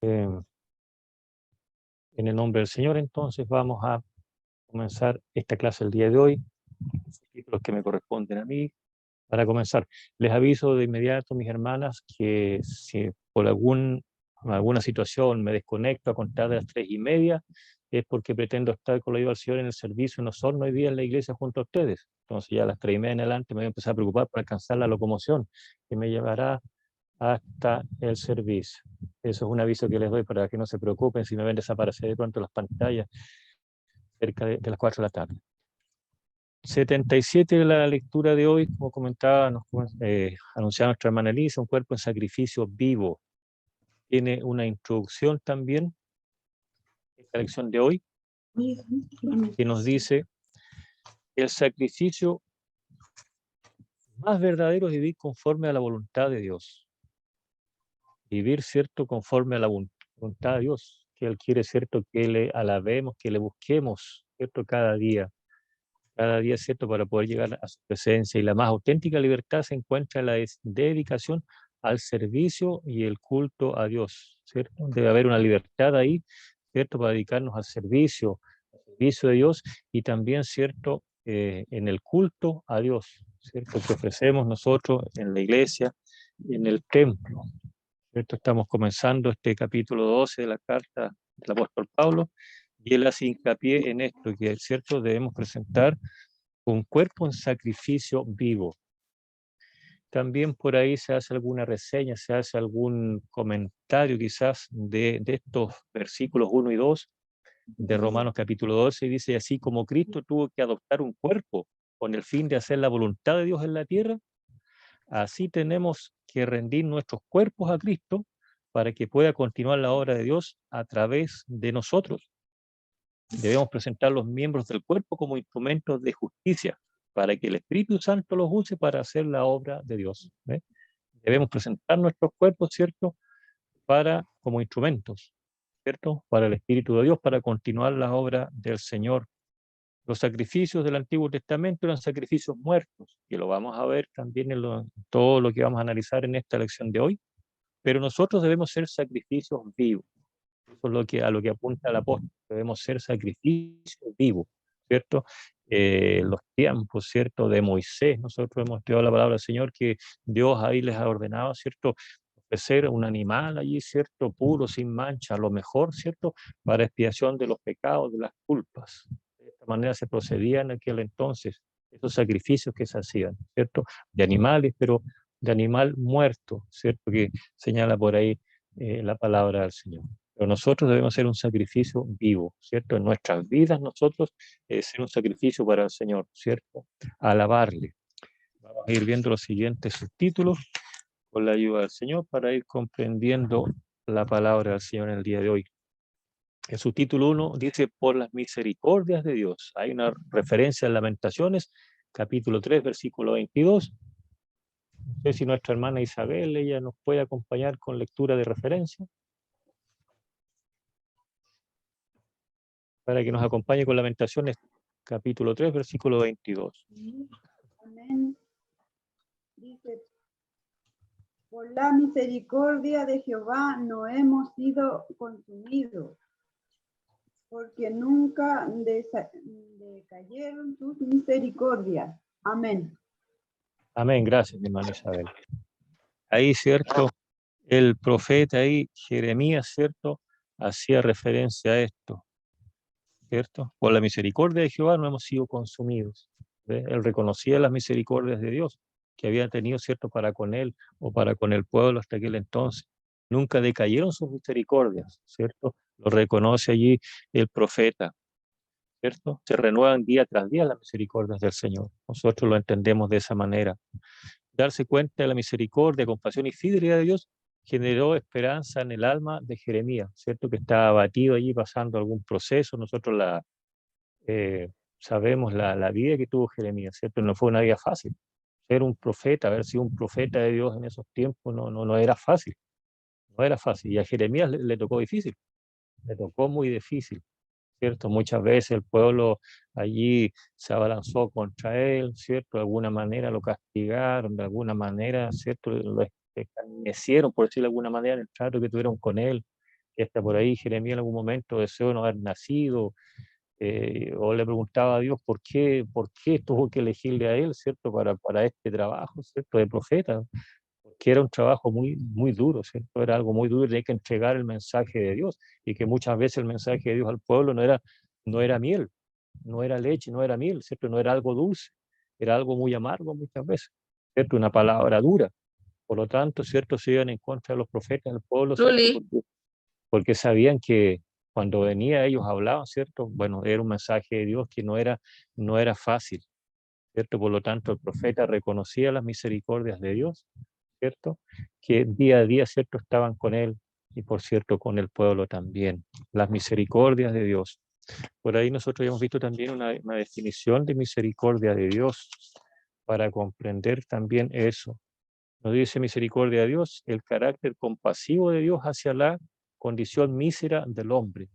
En el nombre del Señor, entonces, vamos a comenzar esta clase el día de hoy, los títulos que me corresponden a mí. Para comenzar, les aviso de inmediato, mis hermanas, que si por alguna situación me desconecto a contar de las 3:30, es porque pretendo estar con la ayuda del Señor en el servicio en Osorno hoy día en la iglesia junto a ustedes. Entonces ya a las 3:30 en adelante me voy a empezar a preocupar para alcanzar la locomoción que me llevará hasta el servicio. Eso es un aviso que les doy para que no se preocupen si me ven desaparecer de pronto las pantallas cerca de las 4 de la tarde. 77 la lectura de hoy, como comentaba, anunciaba nuestra hermana Elisa, un cuerpo en sacrificio vivo. Tiene una introducción también, esta lección de hoy, que nos dice: el sacrificio más verdadero es vivir conforme a la voluntad de Dios. Vivir, ¿cierto?, conforme a la voluntad de Dios, que Él quiere, ¿cierto?, que le alabemos, que le busquemos, ¿cierto?, cada día, ¿cierto?, para poder llegar a su presencia. Y la más auténtica libertad se encuentra en la dedicación al servicio y el culto a Dios, ¿cierto? Debe haber una libertad ahí, ¿cierto?, para dedicarnos al servicio de Dios y también, ¿cierto?, en el culto a Dios, ¿cierto?, que ofrecemos nosotros en la iglesia, en el templo, ¿cierto? Estamos comenzando este capítulo 12 de la carta del apóstol Pablo, y él hace hincapié en esto, que es cierto, debemos presentar un cuerpo en sacrificio vivo. También por ahí se hace alguna reseña, se hace algún comentario quizás de estos versículos 1 y 2 de Romanos capítulo 12, y dice: así como Cristo tuvo que adoptar un cuerpo con el fin de hacer la voluntad de Dios en la tierra, así tenemos que rendir nuestros cuerpos a Cristo para que pueda continuar la obra de Dios a través de nosotros. Debemos presentar los miembros del cuerpo como instrumentos de justicia para que el Espíritu Santo los use para hacer la obra de Dios. Debemos presentar nuestros cuerpos, ¿cierto?, como instrumentos, ¿cierto?, para el Espíritu de Dios, para continuar la obra del Señor. Los sacrificios del Antiguo Testamento eran sacrificios muertos, que lo vamos a ver también en todo lo que vamos a analizar en esta lección de hoy, pero nosotros debemos ser sacrificios vivos. Eso es a lo que apunta el apóstol. Debemos ser sacrificios vivos, ¿cierto? Los tiempos, ¿cierto?, de Moisés, nosotros hemos estudiado la palabra del Señor, que Dios ahí les ha ordenado, ¿cierto?, ofrecer un animal allí, ¿cierto?, puro, sin mancha, lo mejor, ¿cierto?, para expiación de los pecados, de las culpas. De esta manera se procedía en aquel entonces, esos sacrificios que se hacían, ¿cierto?, de animales, pero de animal muerto, ¿cierto?, que señala por ahí la palabra del Señor. Pero nosotros debemos ser un sacrificio vivo, ¿cierto? En nuestras vidas nosotros ser un sacrificio para el Señor, ¿cierto? Alabarle. Vamos a ir viendo los siguientes subtítulos con la ayuda del Señor para ir comprendiendo la palabra del Señor en el día de hoy. El subtítulo 1 dice: por las misericordias de Dios. Hay una referencia en Lamentaciones, capítulo 3, versículo 22. No sé si nuestra hermana Isabel, ella nos puede acompañar con lectura de referencia, para que nos acompañe con Lamentaciones, capítulo 3, versículo 22. Amén. Dice: por la misericordia de Jehová no hemos sido consumidos, porque nunca decayeron sus misericordias. Amén. Amén, gracias, mi hermana Isabel. Ahí, ¿cierto? El profeta ahí, Jeremías, ¿cierto?, hacía referencia a esto, ¿cierto? Por la misericordia de Jehová no hemos sido consumidos. ¿Ve? Él reconocía las misericordias de Dios que había tenido, ¿cierto?, para con él o para con el pueblo hasta aquel entonces. Nunca decayeron sus misericordias, ¿cierto? Lo reconoce allí el profeta, ¿cierto? Se renuevan día tras día las misericordias del Señor. Nosotros lo entendemos de esa manera. Darse cuenta de la misericordia, compasión y fidelidad de Dios generó esperanza en el alma de Jeremías, ¿cierto?, que estaba abatido allí pasando algún proceso. Nosotros sabemos la vida que tuvo Jeremías, ¿cierto? No fue una vida fácil. Ser un profeta, haber sido un profeta de Dios en esos tiempos no era fácil. No era fácil. Y a Jeremías le tocó difícil. Le tocó muy difícil, ¿cierto? Muchas veces el pueblo allí se abalanzó contra él, ¿cierto? De alguna manera lo castigaron, de alguna manera, ¿cierto? Lo escarnecieron, por decirlo de alguna manera, en el trato que tuvieron con él. que hasta por ahí Jeremías en algún momento deseó no haber nacido, o le preguntaba a Dios por qué tuvo que elegirle a él, ¿cierto? Para este trabajo, ¿cierto? De profeta, porque era un trabajo muy, muy duro, ¿cierto? Era algo muy duro, tenía que entregar el mensaje de Dios, y que muchas veces el mensaje de Dios al pueblo no era miel, no era leche, no era miel, ¿cierto? No era algo dulce, era algo muy amargo muchas veces, ¿cierto? Una palabra dura. Por lo tanto, ¿cierto? Se iban en contra de los profetas del pueblo, ¿cierto? Luli, Porque sabían que cuando venía ellos hablaban, ¿cierto? Bueno, era un mensaje de Dios que no era fácil, ¿cierto? Por lo tanto, el profeta reconocía las misericordias de Dios, ¿cierto? Que día a día, ¿cierto? Estaban con él y, por cierto, con el pueblo también. Las misericordias de Dios. Por ahí nosotros hemos visto también una definición de misericordia de Dios para comprender también eso. Nos dice misericordia de Dios, el carácter compasivo de Dios hacia la condición mísera del hombre,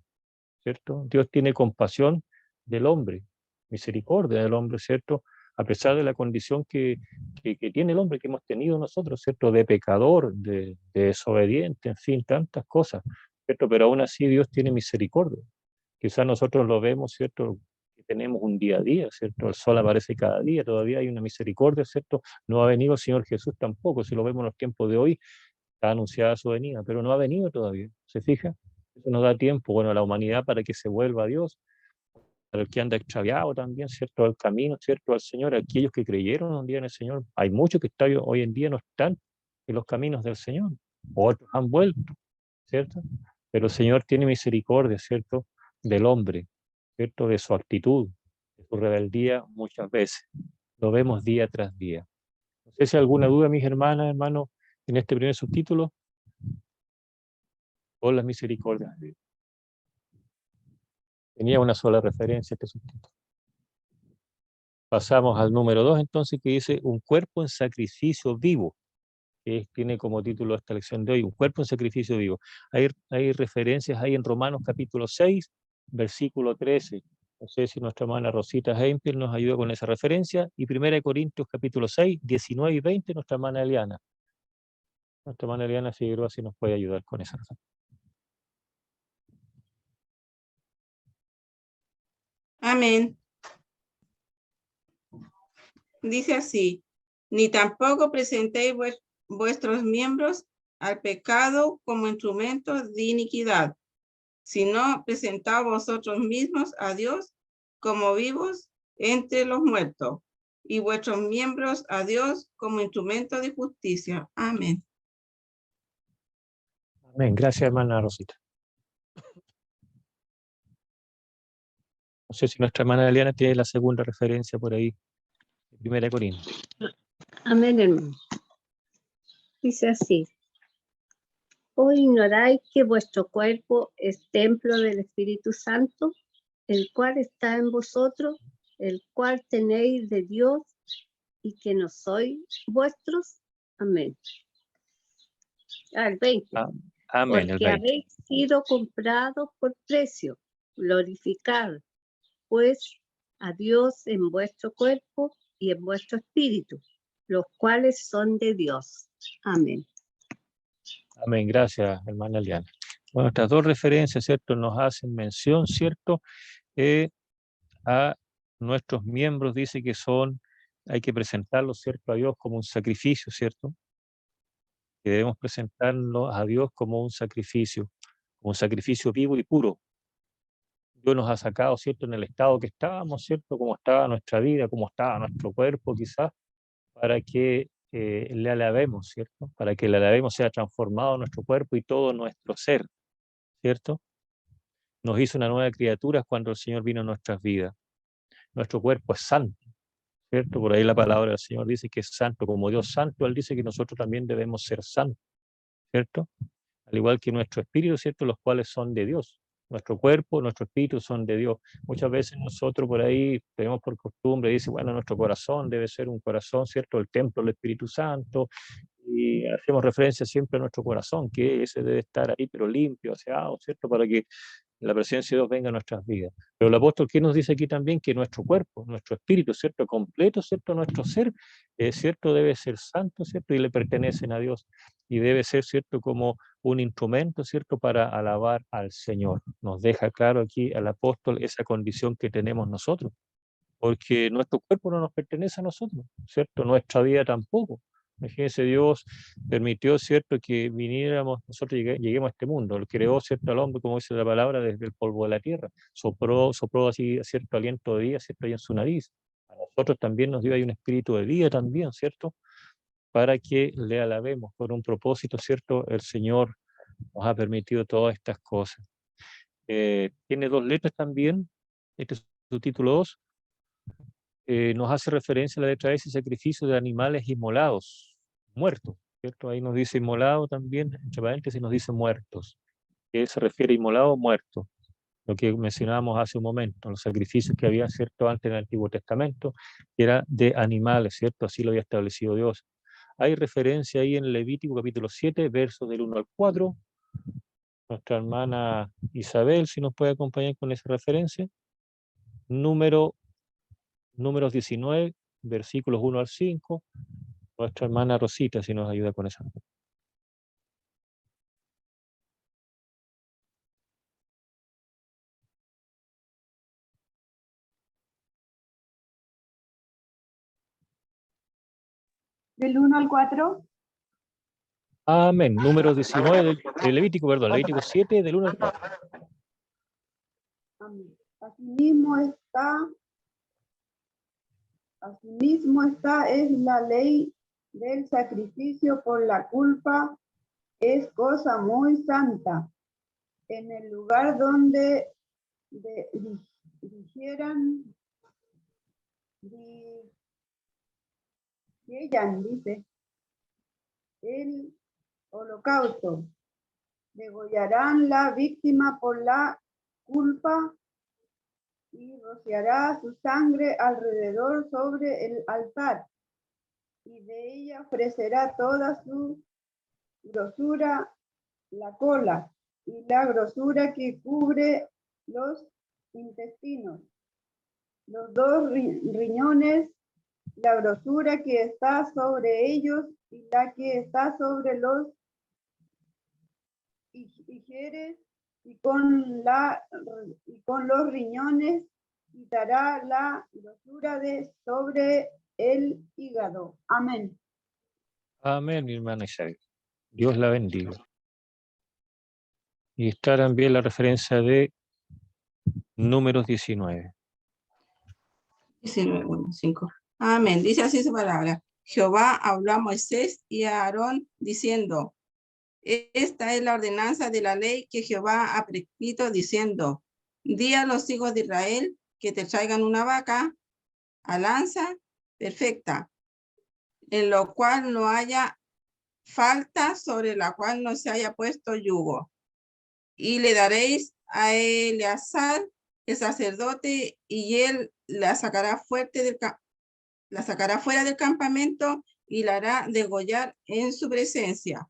¿cierto? Dios tiene compasión del hombre, misericordia del hombre, ¿cierto? A pesar de la condición que tiene el hombre, que hemos tenido nosotros, ¿cierto? De pecador, de desobediente, en fin, tantas cosas, ¿cierto? Pero aún así Dios tiene misericordia. Quizás nosotros lo vemos, ¿cierto? Que tenemos un día a día, ¿cierto? El sol aparece cada día, todavía hay una misericordia, ¿cierto? No ha venido el Señor Jesús tampoco, si lo vemos en los tiempos de hoy, está anunciada su venida, pero no ha venido todavía, ¿se fija? Eso nos da tiempo, bueno, a la humanidad para que se vuelva a Dios, para el que anda extraviado también, ¿cierto? Al camino, ¿cierto? Al Señor, aquellos que creyeron un día en el Señor. Hay muchos que hoy en día no están en los caminos del Señor, otros han vuelto, ¿cierto? Pero el Señor tiene misericordia, ¿cierto? Del hombre, ¿cierto? De su actitud, de su rebeldía muchas veces. Lo vemos día tras día. No sé si hay alguna duda, mis hermanas, hermanos, en este primer subtítulo, o las misericordias de Dios. Tenía una sola referencia a este subtítulo. Pasamos al número 2, entonces, que dice un cuerpo en sacrificio vivo, que tiene como título esta lección de hoy, un cuerpo en sacrificio vivo. Hay referencias ahí en Romanos capítulo 6, versículo 13. No sé si nuestra hermana Rosita Hempel nos ayuda con esa referencia. Y 1 Corintios capítulo 6, 19 y 20, nuestra hermana Eliana. Nuestra hermana Eliana Figueroa si nos puede ayudar con esa referencia. amén. Dice así, ni tampoco presentéis vuestros miembros al pecado como instrumentos de iniquidad, sino presentaos vosotros mismos a Dios como vivos entre los muertos, y vuestros miembros a Dios como instrumentos de justicia. Amén. Amén. Gracias, hermana Rosita. No sé si nuestra hermana Eliana tiene la segunda referencia por ahí, 1 Corintios. Amén, hermano. Dice así: ¿o ignoráis que vuestro cuerpo es templo del Espíritu Santo, el cual está en vosotros, el cual tenéis de Dios, y que no sois vuestros? Amén. Al 20. Amén, el Porque 20. habéis sido comprados por precio. Glorificad, pues, a Dios en vuestro cuerpo y en vuestro espíritu, los cuales son de Dios. Amén. Amén, gracias, hermana Eliana. Bueno, estas dos referencias, ¿cierto? Nos hacen mención, ¿cierto? A nuestros miembros, dice que hay que presentarlos, ¿cierto? A Dios como un sacrificio, ¿cierto? Que debemos presentarlos a Dios como un sacrificio vivo y puro. Dios nos ha sacado, ¿cierto? En el estado que estábamos, ¿cierto? Como estaba nuestra vida, como estaba nuestro cuerpo, quizás, para que le alabemos, ¿cierto? Para que le alabemos, sea transformado nuestro cuerpo y todo nuestro ser, ¿cierto? Nos hizo una nueva criatura cuando el Señor vino a nuestras vidas. Nuestro cuerpo es santo, ¿cierto? Por ahí la palabra del Señor dice que es santo, como Dios santo, Él dice que nosotros también debemos ser santos, ¿cierto? Al igual que nuestro espíritu, ¿cierto? Los cuales son de Dios. Nuestro cuerpo, nuestro espíritu son de Dios. Muchas veces nosotros por ahí tenemos por costumbre, dice, bueno, nuestro corazón debe ser un corazón, ¿cierto? El templo del Espíritu Santo, y hacemos referencia siempre a nuestro corazón, que ese debe estar ahí, pero limpio, aseado, ¿cierto? Para que la presencia de Dios venga a nuestras vidas. Pero el apóstol, ¿qué nos dice aquí también? Que nuestro cuerpo, nuestro espíritu, ¿cierto? Completo, ¿cierto? Nuestro ser, ¿cierto? Debe ser santo, ¿cierto? Y le pertenecen a Dios. Y debe ser, ¿cierto? Como un instrumento, ¿cierto?, para alabar al Señor. Nos deja claro aquí el apóstol esa condición que tenemos nosotros, porque nuestro cuerpo no nos pertenece a nosotros, ¿cierto? Nuestra vida tampoco. Imagínense, Dios permitió, ¿cierto?, que viniéramos, nosotros lleguemos a este mundo, Él creó, ¿cierto?, al hombre, como dice la palabra, desde el polvo de la tierra, sopló así cierto aliento de vida, ¿cierto?, ahí en su nariz. A nosotros también nos dio ahí un espíritu de vida también, ¿cierto?, para que le alabemos por un propósito, ¿cierto? El Señor nos ha permitido todas estas cosas. Tiene 2 letras también, este es su título 2, nos hace referencia a la letra S, sacrificio de animales inmolados, muertos, ¿cierto? Ahí nos dice inmolado también, entre paréntesis nos dice muertos, que se refiere a inmolado o muerto, lo que mencionábamos hace un momento, los sacrificios que había, ¿cierto?, antes en el Antiguo Testamento, que era de animales, ¿cierto? Así lo había establecido Dios. Hay referencia ahí en Levítico capítulo 7, versos del 1 al 4. Nuestra hermana Isabel, si nos puede acompañar con esa referencia. Números 19, versículos 1 al 5. Nuestra hermana Rosita, si nos ayuda con esa. Del 1 al 4. Amén. Números 19 de Levítico, perdón, Levítico 7, del 1 al 4. Amén. Asimismo está es la ley del sacrificio por la culpa, es cosa muy santa. En el lugar donde dijeran, dice, el holocausto, degollarán la víctima por la culpa y rociará su sangre alrededor sobre el altar, y de ella ofrecerá toda su grosura, la cola y la grosura que cubre los intestinos, los 2 riñones, la grosura que está sobre ellos y la que está sobre los hijeres, y con los riñones quitará la grosura de sobre el hígado. Amén. Amén, mi hermana Isabel. Dios la bendiga. Y está también la referencia de Números 19. 19, 1, 5. Amén. Dice así su palabra. Jehová habló a Moisés y a Aarón diciendo, esta es la ordenanza de la ley que Jehová ha prescrito diciendo, di a los hijos de Israel que te traigan una vaca a lanza perfecta, en lo cual no haya falta, sobre la cual no se haya puesto yugo. Y le daréis a Eleazar, el sacerdote, y él la sacará fuera del campamento y la hará degollar en su presencia.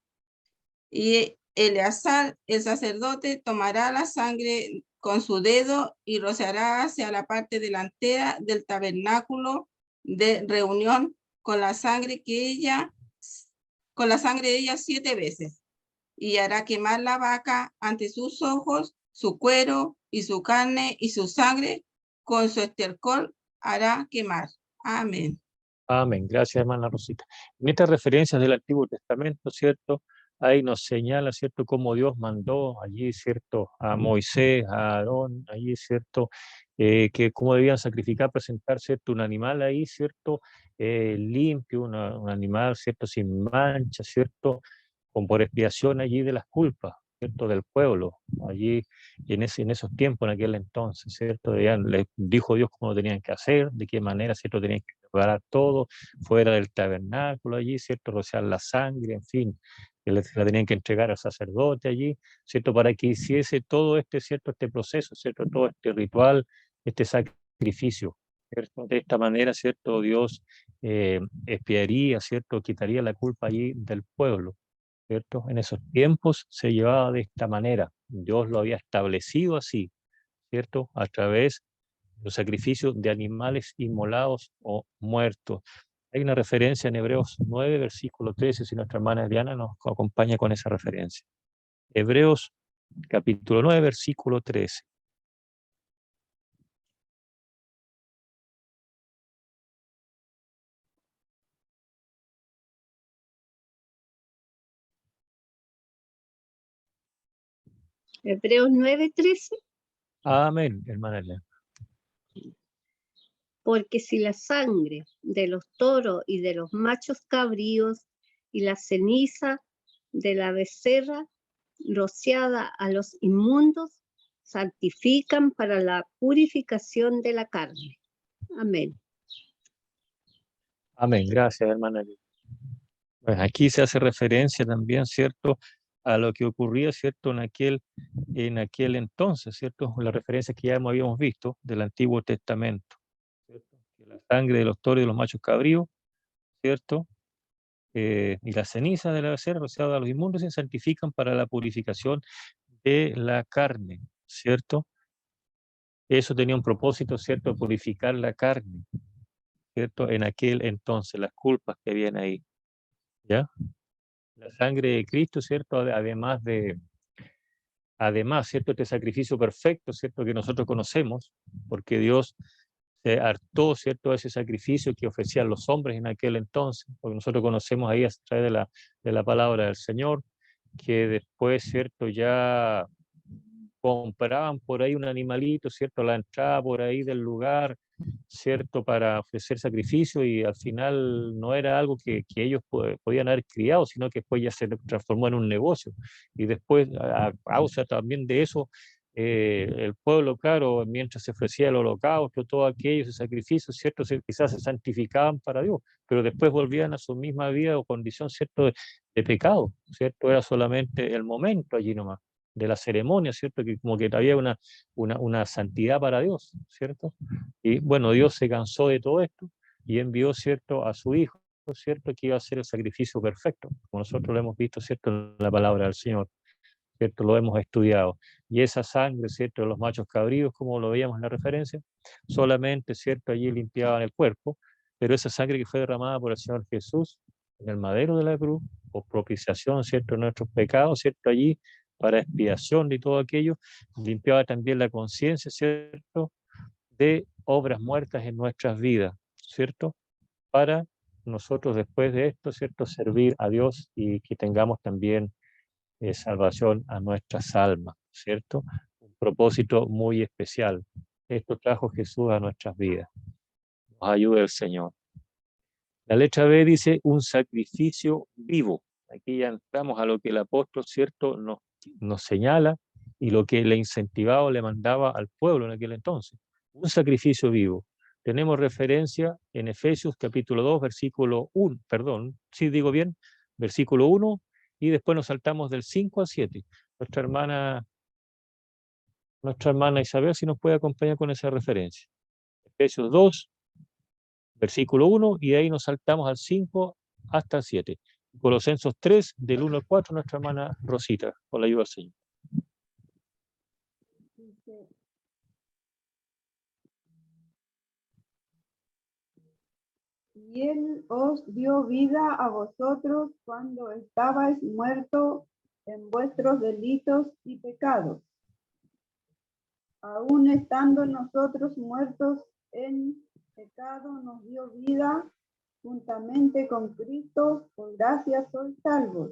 Y Eleazar, el sacerdote, tomará la sangre con su dedo y rociará hacia la parte delantera del tabernáculo de reunión con la sangre de ella 7 veces. Y hará quemar la vaca ante sus ojos, su cuero y su carne y su sangre, con su estiércol hará quemar. Amén. Amén. Gracias, hermana Rosita. En estas referencias del Antiguo Testamento, ¿cierto? Ahí nos señala, ¿cierto?, cómo Dios mandó allí, ¿cierto?, a Moisés, a Aarón, allí, ¿cierto?, que cómo debían sacrificar, presentar, ¿cierto?, un animal ahí, ¿cierto?, limpio, un animal, ¿cierto?, sin mancha, ¿cierto?, por expiación allí de las culpas, ¿cierto?, del pueblo, allí en esos tiempos, en aquel entonces, ¿cierto? Ya les dijo Dios cómo lo tenían que hacer, de qué manera, ¿cierto?, tenían que preparar todo fuera del tabernáculo allí, ¿cierto?, rociar la sangre, en fin, que la tenían que entregar al sacerdote allí, ¿cierto?, para que hiciese todo ¿cierto?, este proceso, ¿cierto?, todo este ritual, este sacrificio, ¿cierto? De esta manera, ¿cierto?, Dios expiaría, ¿cierto?, quitaría la culpa allí del pueblo, ¿cierto? En esos tiempos se llevaba de esta manera, Dios lo había establecido así, ¿cierto?, a través de los sacrificios de animales inmolados o muertos. Hay una referencia en Hebreos 9, versículo 13, si nuestra hermana Diana nos acompaña con esa referencia. Hebreos capítulo 9, versículo 13. Hebreos 9:13. Amén, hermana Elena. Porque si la sangre de los toros y de los machos cabríos y la ceniza de la becerra rociada a los inmundos santifican para la purificación de la carne. Amén. Amén, gracias, hermana Elena. Pues aquí se hace referencia también, ¿cierto?, a lo que ocurría, ¿cierto?, en aquel entonces, ¿cierto?, la referencia que ya habíamos visto del Antiguo Testamento, ¿cierto?, que la sangre de los toros y de los machos cabríos, ¿cierto?, y la ceniza de la becerra rociada a los inmundos se santifican para la purificación de la carne, ¿cierto? Eso tenía un propósito, ¿cierto?, purificar la carne, ¿cierto?, en aquel entonces, las culpas que habían ahí, ¿ya? La sangre de Cristo, ¿cierto?, además, ¿cierto?, este sacrificio perfecto, ¿cierto?, que nosotros conocemos, porque Dios se hartó, ¿cierto?, de ese sacrificio que ofrecían los hombres en aquel entonces, porque nosotros conocemos ahí a través de la palabra del Señor, que después, ¿cierto?, ya compraban por ahí un animalito, ¿cierto?, a la entrada por ahí del lugar, ¿cierto?, para ofrecer sacrificio, y al final no era algo que ellos podían haber criado, sino que después ya se transformó en un negocio. Y después, a causa también de eso, el pueblo, claro, mientras se ofrecía el holocausto, todo aquello, ese sacrificio, ¿cierto?, quizás se santificaban para Dios, pero después volvían a su misma vida o condición, ¿cierto?, de pecado, ¿cierto? Era solamente el momento allí nomás de la ceremonia, ¿cierto? Que como que había una santidad para Dios, ¿cierto? Y bueno, Dios se cansó de todo esto y envió, ¿cierto?, a su Hijo, ¿cierto?, que iba a ser el sacrificio perfecto, como nosotros lo hemos visto, ¿cierto?, en la palabra del Señor, ¿cierto? Lo hemos estudiado. Y esa sangre, ¿cierto?, de los machos cabríos, como lo veíamos en la referencia, solamente, ¿cierto?, allí limpiaban el cuerpo, pero esa sangre que fue derramada por el Señor Jesús en el madero de la cruz, por propiciación, ¿cierto?, de nuestros pecados, ¿cierto?, allí para expiación de todo aquello, limpiaba también la conciencia, ¿cierto?, de obras muertas en nuestras vidas, ¿cierto?, para nosotros después de esto, ¿cierto?, servir a Dios y que tengamos también salvación a nuestras almas, ¿cierto? Un propósito muy especial. Esto trajo Jesús a nuestras vidas. Nos ayude el Señor. La letra B dice un sacrificio vivo. Aquí ya entramos a lo que el apóstol, ¿cierto?, nos señala y lo que le incentivaba o le mandaba al pueblo en aquel entonces. Un sacrificio vivo. Tenemos referencia en Efesios capítulo 2, versículo 1, perdón, sí digo bien, versículo 1, y después nos saltamos del 5 al 7. Nuestra hermana Isabel, si nos puede acompañar con esa referencia. Efesios 2, versículo 1, y de ahí nos saltamos al 5 hasta el 7. Colosenses 3, del 1 al 4, nuestra hermana Rosita, con la ayuda del Señor. Dice, y Él os dio vida a vosotros cuando estabais muertos en vuestros delitos y pecados. Aún estando nosotros muertos en pecado, nos dio vida juntamente con Cristo, por gracia sois salvos.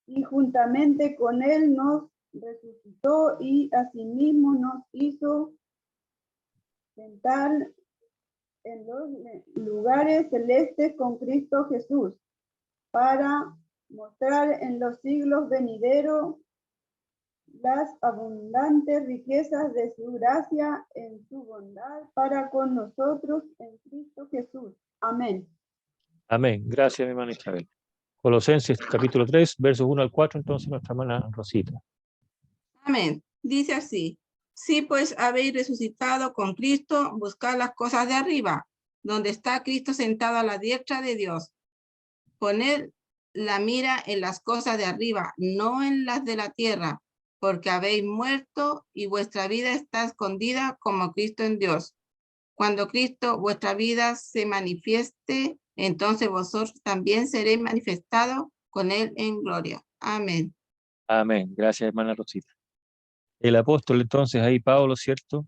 Y juntamente con Él nos resucitó y asimismo nos hizo sentar en los lugares celestes con Cristo Jesús, para mostrar en los siglos venideros las abundantes riquezas de su gracia en su bondad para con nosotros en Cristo Jesús. Amén. Amén. Gracias, mi hermana Isabel. Colosenses capítulo 3, versos 1 al 4, entonces nuestra hermana Rosita. Amén. Dice así: si pues habéis resucitado con Cristo, buscad las cosas de arriba, donde está Cristo sentado a la diestra de Dios. Poned la mira en las cosas de arriba, no en las de la tierra, porque habéis muerto y vuestra vida está escondida como Cristo en Dios. Cuando Cristo, vuestra vida, se manifieste, entonces vosotros también seréis manifestados con él en gloria. Amén. Amén. Gracias, hermana Rosita. El apóstol entonces ahí, Pablo, ¿cierto?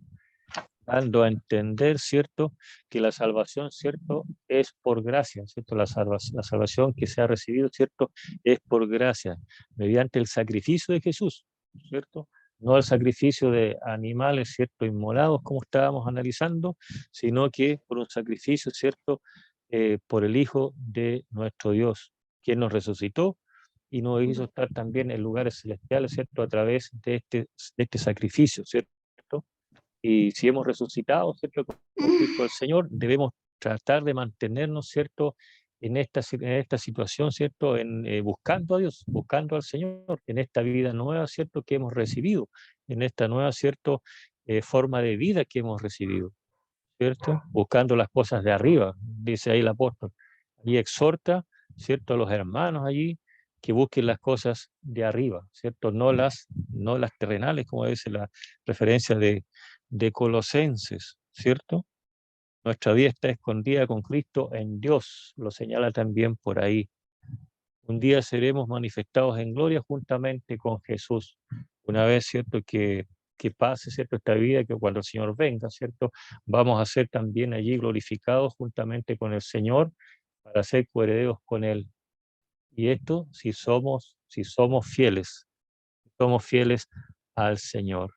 Dando a entender, ¿cierto? Que la salvación, ¿cierto? Es por gracia, ¿cierto? La salvación que se ha recibido, ¿cierto? Es por gracia, mediante el sacrificio de Jesús, ¿cierto? No el sacrificio de animales, ¿cierto? Inmolados, como estábamos analizando, sino que por un sacrificio, ¿cierto? Por el Hijo de nuestro Dios, quien nos resucitó y nos hizo estar también en lugares celestiales, ¿cierto? A través de este sacrificio, ¿cierto? Y si hemos resucitado, ¿cierto? Con Cristo el Señor, debemos tratar de mantenernos, ¿cierto? En esta situación, ¿cierto? Buscando a Dios, buscando al Señor, en esta vida nueva, ¿cierto? Que hemos recibido, en esta nueva, ¿cierto? Forma de vida que hemos recibido, ¿cierto? Buscando las cosas de arriba, dice ahí el apóstol. Y exhorta, ¿cierto? A los hermanos allí que busquen las cosas de arriba, ¿cierto? No las terrenales, como dice la referencia de Colosenses, ¿cierto? Nuestra vida está escondida con Cristo en Dios, lo señala también por ahí. Un día seremos manifestados en gloria juntamente con Jesús. Una vez, ¿cierto? Que pase, ¿cierto? Esta vida, que cuando el Señor venga, ¿cierto? Vamos a ser también allí glorificados juntamente con el Señor para ser coherederos con Él. Y esto si somos fieles al Señor,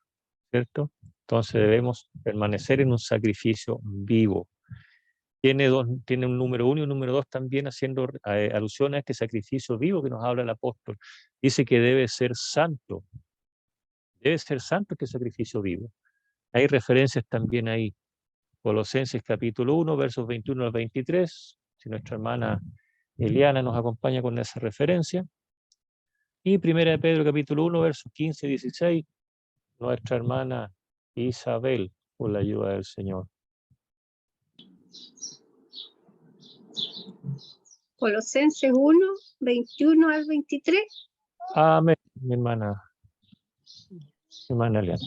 ¿cierto? Entonces debemos permanecer en un sacrificio vivo. Tiene un número 1 y un número 2 también haciendo alusión a este sacrificio vivo que nos habla el apóstol. Dice que debe ser santo este sacrificio vivo. Hay referencias también ahí. Colosenses capítulo 1, versos 21 al 23, si nuestra hermana Eliana nos acompaña con esa referencia. Y Primera de Pedro capítulo 1, versos 15 y 16, nuestra hermana Isabel, con la ayuda del Señor. Colosenses 1, 21 al 23. Amén, mi hermana Eliana.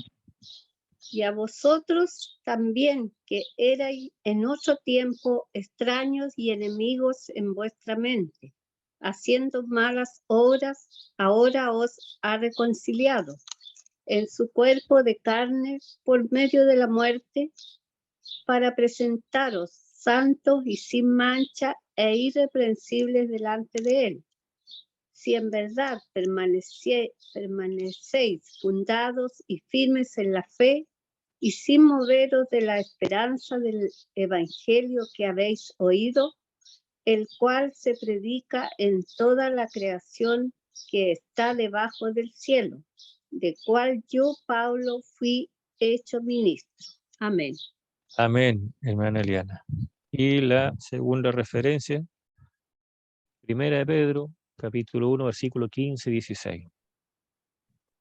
Y a vosotros también, que erais en otro tiempo extraños y enemigos en vuestra mente, haciendo malas obras, ahora os ha reconciliado en su cuerpo de carne por medio de la muerte, para presentaros santos y sin mancha e irreprensibles delante de él. Si en verdad permanecéis fundados y firmes en la fe, y sin moveros de la esperanza del evangelio que habéis oído, el cual se predica en toda la creación que está debajo del cielo, de cual yo, Pablo, fui hecho ministro. Amén. Amén, hermana Eliana. Y la segunda referencia, Primera de Pedro, capítulo 1, versículo 15 y 16.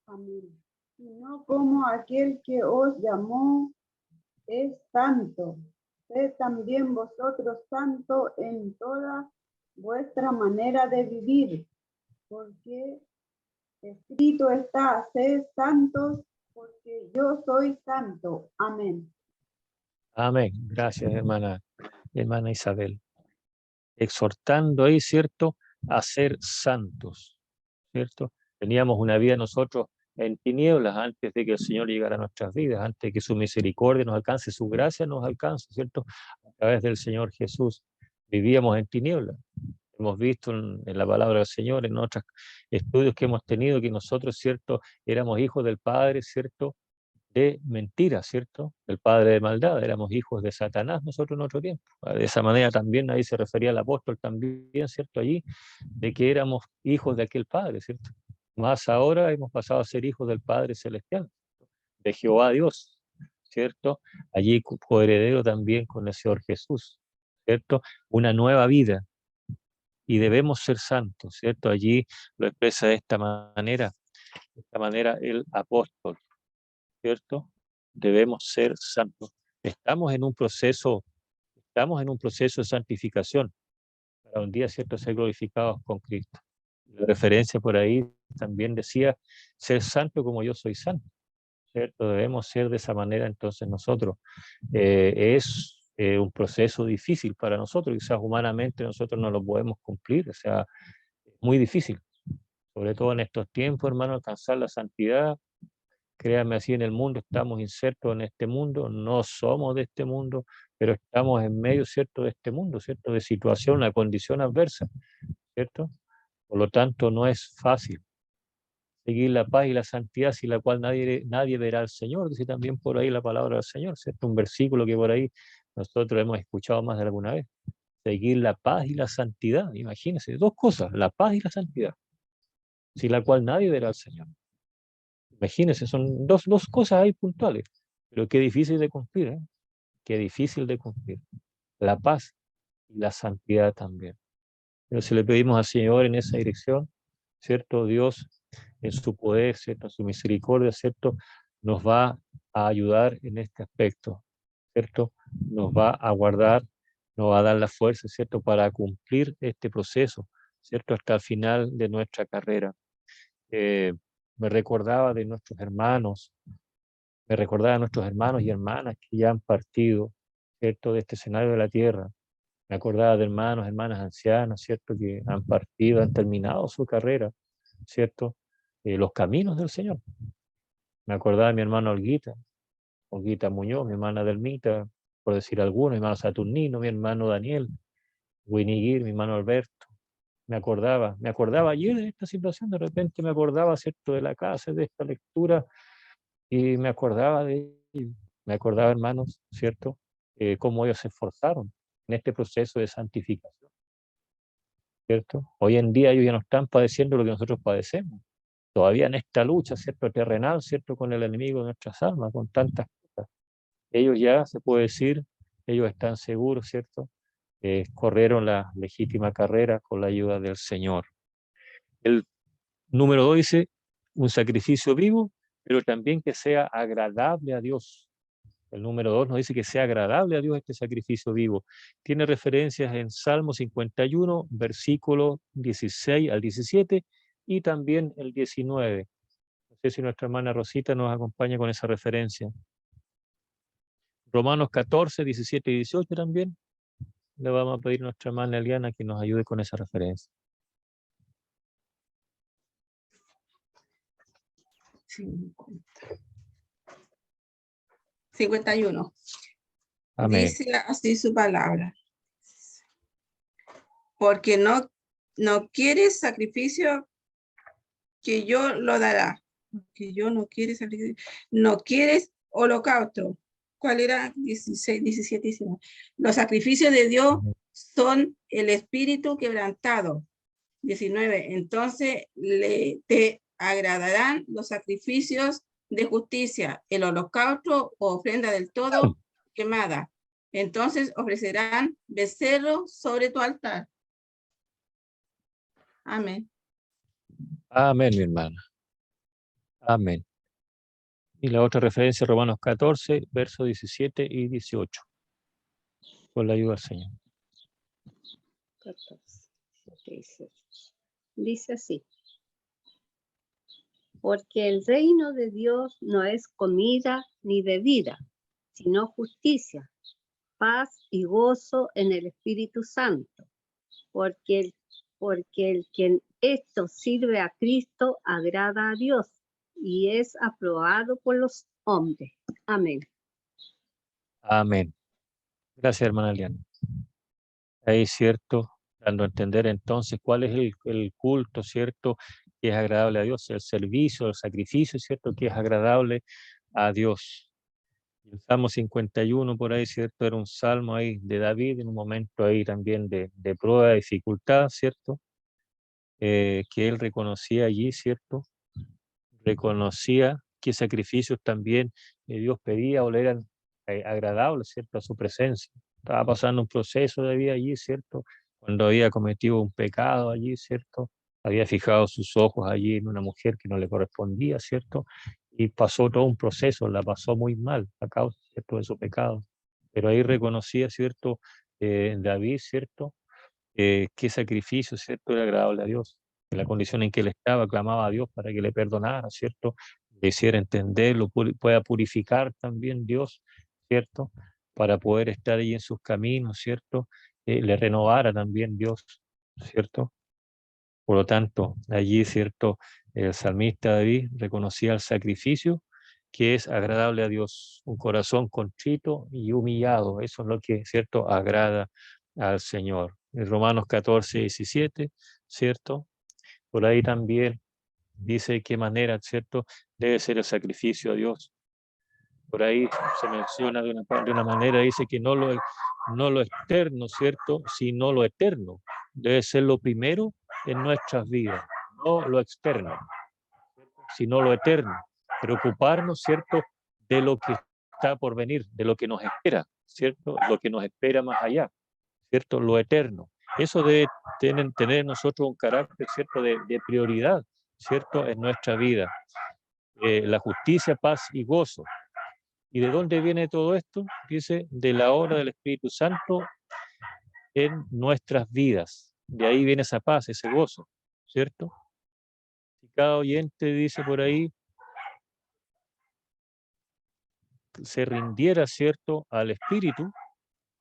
Amén. Sino como aquel que os llamó es santo, sed también vosotros santos en toda vuestra manera de vivir, porque escrito está, sed santos, porque yo soy santo. Amén. Amén. Gracias, hermana Isabel. Exhortando ahí, ¿cierto? A ser santos, ¿cierto? Teníamos una vida nosotros en tinieblas antes de que el Señor llegara a nuestras vidas, antes de que su misericordia nos alcance, su gracia nos alcance, ¿cierto? A través del Señor Jesús vivíamos en tinieblas. Hemos visto en la palabra del Señor, en otros estudios que hemos tenido, que nosotros, ¿cierto? Éramos hijos del Padre, ¿cierto? De mentira, ¿cierto? El padre de maldad, éramos hijos de Satanás nosotros en otro tiempo. De esa manera también ahí se refería el apóstol también, ¿cierto? Allí, de que éramos hijos de aquel Padre, ¿cierto? Más ahora hemos pasado a ser hijos del Padre Celestial, de Jehová Dios, ¿cierto? Allí coheredero también con el Señor Jesús, ¿cierto? Una nueva vida, y debemos ser santos, ¿cierto? Allí lo expresa de esta manera el apóstol, ¿cierto? Debemos ser santos. Estamos en un proceso de santificación para un día, ¿cierto?, ser glorificados con Cristo. La referencia por ahí también decía, ser santo como yo soy santo, ¿cierto? Debemos ser de esa manera entonces nosotros. Es un proceso difícil para nosotros, quizás humanamente nosotros no lo podemos cumplir, o sea, muy difícil, sobre todo en estos tiempos, hermano, alcanzar la santidad. Créanme, así en el mundo, estamos insertos en este mundo, no somos de este mundo, pero estamos en medio, ¿cierto?, de este mundo, ¿cierto?, de situación, una condición adversa, ¿cierto? Por lo tanto, no es fácil seguir la paz y la santidad, sin la cual nadie verá al Señor. Dice también por ahí la palabra del Señor, ¿cierto? Un versículo que por ahí nosotros hemos escuchado más de alguna vez. Seguir la paz y la santidad, imagínense, dos cosas, la paz y la santidad, sin la cual nadie verá al Señor. Imagínense, son dos cosas ahí puntuales, pero qué difícil de cumplir, ¿eh? Qué difícil de cumplir. La paz y la santidad también. Pero si le pedimos al Señor en esa dirección, ¿cierto? Dios, en su poder, ¿cierto? En su misericordia, ¿cierto? Nos va a ayudar en este aspecto, ¿cierto? Nos va a guardar, nos va a dar la fuerza, ¿cierto? Para cumplir este proceso, ¿cierto? Hasta el final de nuestra carrera. Me recordaba de nuestros hermanos, me recordaba de nuestros hermanos y hermanas que ya han partido, ¿cierto? De este escenario de la tierra. Me acordaba de hermanos, hermanas ancianas, ¿cierto? Que han partido, han terminado su carrera, ¿cierto? Los caminos del Señor. Me acordaba de mi hermana Olguita Muñoz, mi hermana Delmita, por decir alguno, mi hermano Saturnino, mi hermano Daniel, Winiguir, mi hermano Alberto. Me acordaba ayer de esta situación, de repente me acordaba, ¿cierto?, de la casa, de esta lectura, y me acordaba de ellos. Me acordaba, hermanos, ¿cierto?, cómo ellos se esforzaron en este proceso de santificación, ¿cierto? Hoy en día ellos ya no están padeciendo lo que nosotros padecemos. Todavía en esta lucha, ¿cierto?, terrenal, ¿cierto?, con el enemigo de nuestras almas, con tantas cosas. Ellos ya, se puede decir, ellos están seguros, ¿cierto? Corrieron la legítima carrera con la ayuda del Señor. El número 2 dice, un sacrificio vivo, pero también que sea agradable a Dios. El número 2 nos dice que sea agradable a Dios este sacrificio vivo. Tiene referencias en Salmo 51, versículos 16 al 17 y también el 19. No sé si nuestra hermana Rosita nos acompaña con esa referencia. Romanos 14, 17 y 18 también. Le vamos a pedir a nuestra hermana Eliana que nos ayude con esa referencia. 51. Amén. Dice así su palabra. Porque no quieres sacrificio, que yo lo dará. Que yo no quieres sacrificio. No quieres holocausto. ¿Cuál era? 16, 17, 19. Los sacrificios de Dios son el espíritu quebrantado. 19. Entonces te agradarán los sacrificios de justicia, el holocausto o ofrenda del todo quemada. Entonces ofrecerán becerro sobre tu altar. Amén. Amén, mi hermana. Amén. Y la otra referencia, Romanos 14, versos 17 y 18. Con la ayuda del Señor. 14, dice así. Porque el reino de Dios no es comida ni bebida, sino justicia, paz y gozo en el Espíritu Santo. Porque el que esto sirve a Cristo agrada a Dios y es aprobado por los hombres. Amén. Amén. Gracias, hermana Eliana. Ahí, cierto, dando a entender entonces cuál es el culto, cierto, que es agradable a Dios, el servicio, el sacrificio, cierto, que es agradable a Dios. El Salmo 51 por ahí, cierto, era un salmo ahí de David, en un momento ahí también de prueba, de dificultad, cierto, que él reconocía allí, cierto, reconocía qué sacrificios también Dios pedía o le eran agradables, cierto, a su presencia. Estaba pasando un proceso de vida allí, cierto, cuando había cometido un pecado allí, cierto, había fijado sus ojos allí en una mujer que no le correspondía, cierto, y pasó todo un proceso, la pasó muy mal a causa, cierto, de su pecado. Pero ahí reconocía, cierto, David, cierto, qué sacrificio, cierto, era agradable a Dios. En la condición en que él estaba, clamaba a Dios para que le perdonara, cierto, le hiciera entenderlo, pueda purificar también Dios, cierto, para poder estar ahí en sus caminos, cierto, le renovara también Dios, cierto. Por lo tanto, allí, ¿cierto? El salmista David reconocía el sacrificio que es agradable a Dios, un corazón contrito y humillado. Eso es lo que, ¿cierto?, agrada al Señor. En Romanos 14, 17, ¿cierto? Por ahí también dice de qué manera, ¿cierto?, debe ser el sacrificio a Dios. Por ahí se menciona de una manera, dice que no lo externo, ¿cierto?, sino lo eterno. Debe ser lo primero en nuestras vidas, no lo externo, sino lo eterno. Preocuparnos, ¿cierto?, de lo que está por venir, de lo que nos espera, ¿cierto?, lo que nos espera más allá, ¿cierto?, lo eterno. Eso debe tener en nosotros un carácter, ¿cierto?, de prioridad, ¿cierto?, en nuestra vida. La justicia, paz y gozo. ¿Y de dónde viene todo esto? Dice, de la obra del Espíritu Santo en nuestras vidas. De ahí viene esa paz, ese gozo, ¿cierto? Si cada oyente dice por ahí, se rindiera, ¿cierto?, al Espíritu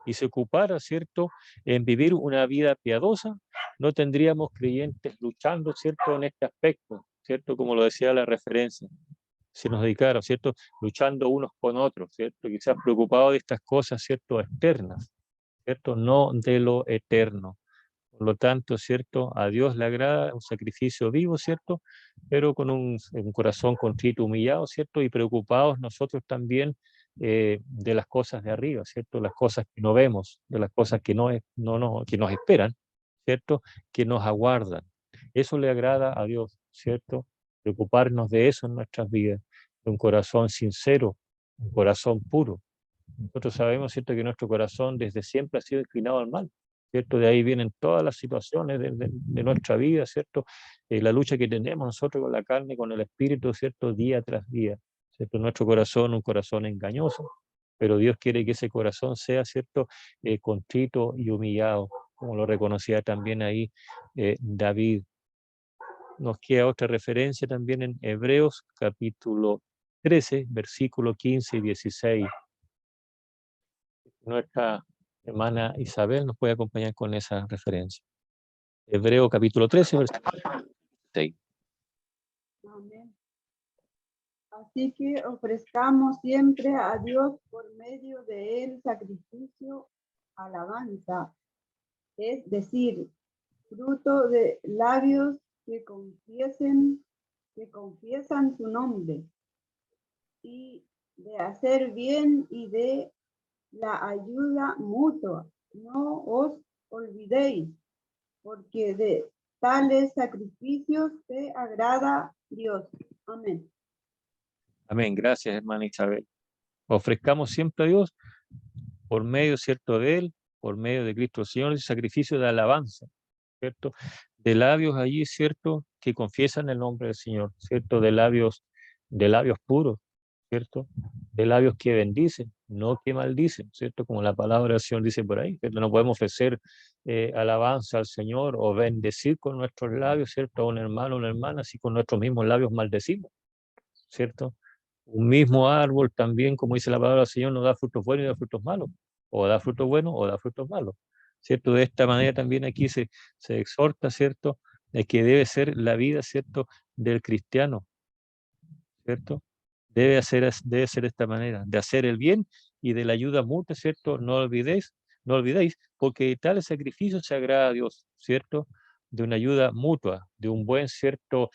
y se ocupara, ¿cierto?, en vivir una vida piadosa, no tendríamos creyentes luchando, ¿cierto?, en este aspecto, ¿cierto?, como lo decía la referencia. Si nos dedicaron, ¿cierto?, luchando unos con otros, ¿cierto?, quizás preocupados de estas cosas, ¿cierto?, externas, ¿cierto?, no de lo eterno. Por lo tanto, ¿cierto?, a Dios le agrada un sacrificio vivo, ¿cierto?, pero con un corazón contrito, humillado, ¿cierto?, y preocupados nosotros también de las cosas de arriba, ¿cierto?, las cosas que no vemos, de las cosas que que nos esperan, ¿cierto?, que nos aguardan. Eso le agrada a Dios, ¿cierto?, preocuparnos de eso en nuestras vidas, de un corazón sincero, un corazón puro. Nosotros sabemos, ¿cierto?, que nuestro corazón desde siempre ha sido inclinado al mal, ¿cierto? De ahí vienen todas las situaciones de nuestra vida, ¿cierto? La lucha que tenemos nosotros con la carne, con el espíritu, ¿cierto? Día tras día, ¿cierto? Nuestro corazón, un corazón engañoso, pero Dios quiere que ese corazón sea, ¿cierto?, contrito y humillado, como lo reconocía también ahí David. Nos queda otra referencia también en Hebreos capítulo 13, versículo 15 y 16. Nuestra hermana Isabel nos puede acompañar con esa referencia. Hebreo capítulo 13, versículo 6. Amén. Así que ofrezcamos siempre a Dios por medio de él sacrificio, alabanza, es decir, fruto de labios que confiesan su nombre, y de hacer bien y de la ayuda mutua. No os olvidéis, porque de tales sacrificios te agrada Dios. Amén. Amén. Gracias, hermana Isabel. Ofrezcamos siempre a Dios por medio, ¿cierto?, de Él, por medio de Cristo Señor, el sacrificio de alabanza, ¿cierto? De labios allí, ¿cierto?, que confiesan el nombre del Señor, ¿cierto? De labios puros, ¿cierto? De labios que bendicen, no que maldicen, ¿cierto? Como la palabra del Señor dice por ahí, ¿cierto? No podemos ofrecer alabanza al Señor o bendecir con nuestros labios, ¿cierto?, a un hermano o una hermana, si con nuestros mismos labios maldecimos, ¿cierto? Un mismo árbol también, como dice la palabra del Señor, no da frutos buenos y da frutos malos, o da frutos buenos o da frutos malos, ¿cierto? De esta manera también aquí se exhorta, ¿cierto?, de que debe ser la vida, ¿cierto?, del cristiano, ¿cierto? Debe ser de esta manera, de hacer el bien y de la ayuda mutua, ¿cierto? No olvidéis, porque tal sacrificio se agrada a Dios, ¿cierto? De una ayuda mutua, de un buen, ¿cierto?,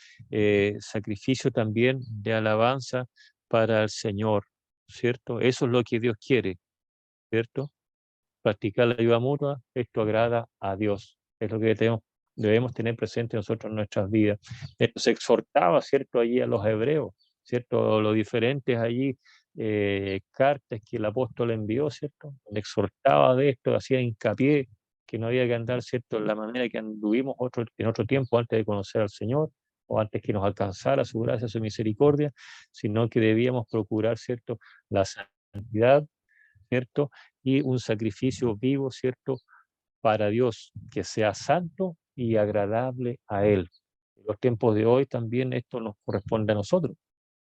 sacrificio también de alabanza para el Señor, ¿cierto? Eso es lo que Dios quiere, ¿cierto? Practicar la ayuda mutua, esto agrada a Dios, es lo que debemos tener presente nosotros en nuestras vidas. Esto se exhortaba, ¿cierto?, allí a los hebreos, ¿cierto?, los diferentes allí cartas que el apóstol envió, ¿cierto?, le exhortaba de esto, hacía hincapié que no había que andar, ¿cierto?, en la manera que anduvimos en otro tiempo antes de conocer al Señor, o antes que nos alcanzara su gracia, su misericordia, sino que debíamos procurar, ¿cierto?, la santidad, ¿cierto?, y un sacrificio vivo, ¿cierto?, para Dios, que sea santo y agradable a Él. En los tiempos de hoy también esto nos corresponde a nosotros.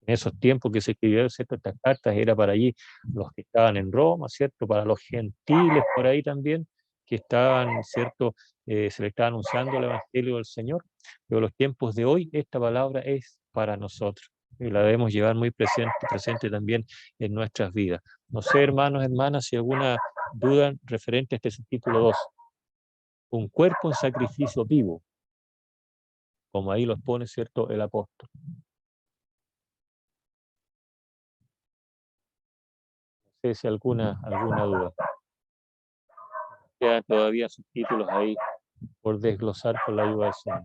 En esos tiempos que se escribieron, ¿cierto?, estas cartas era para allí los que estaban en Roma, ¿cierto?, para los gentiles por ahí también, que estaban, ¿cierto?, se le está anunciando el Evangelio del Señor, pero los tiempos de hoy, esta palabra es para nosotros. Y la debemos llevar muy presente también en nuestras vidas. No sé, hermanos, hermanas, si alguna duda referente a este subtítulo 2. Un cuerpo en sacrificio vivo, como ahí los pone, ¿cierto?, el apóstol. No sé si alguna duda. Quedan todavía subtítulos ahí por desglosar con la ayuda del Señor.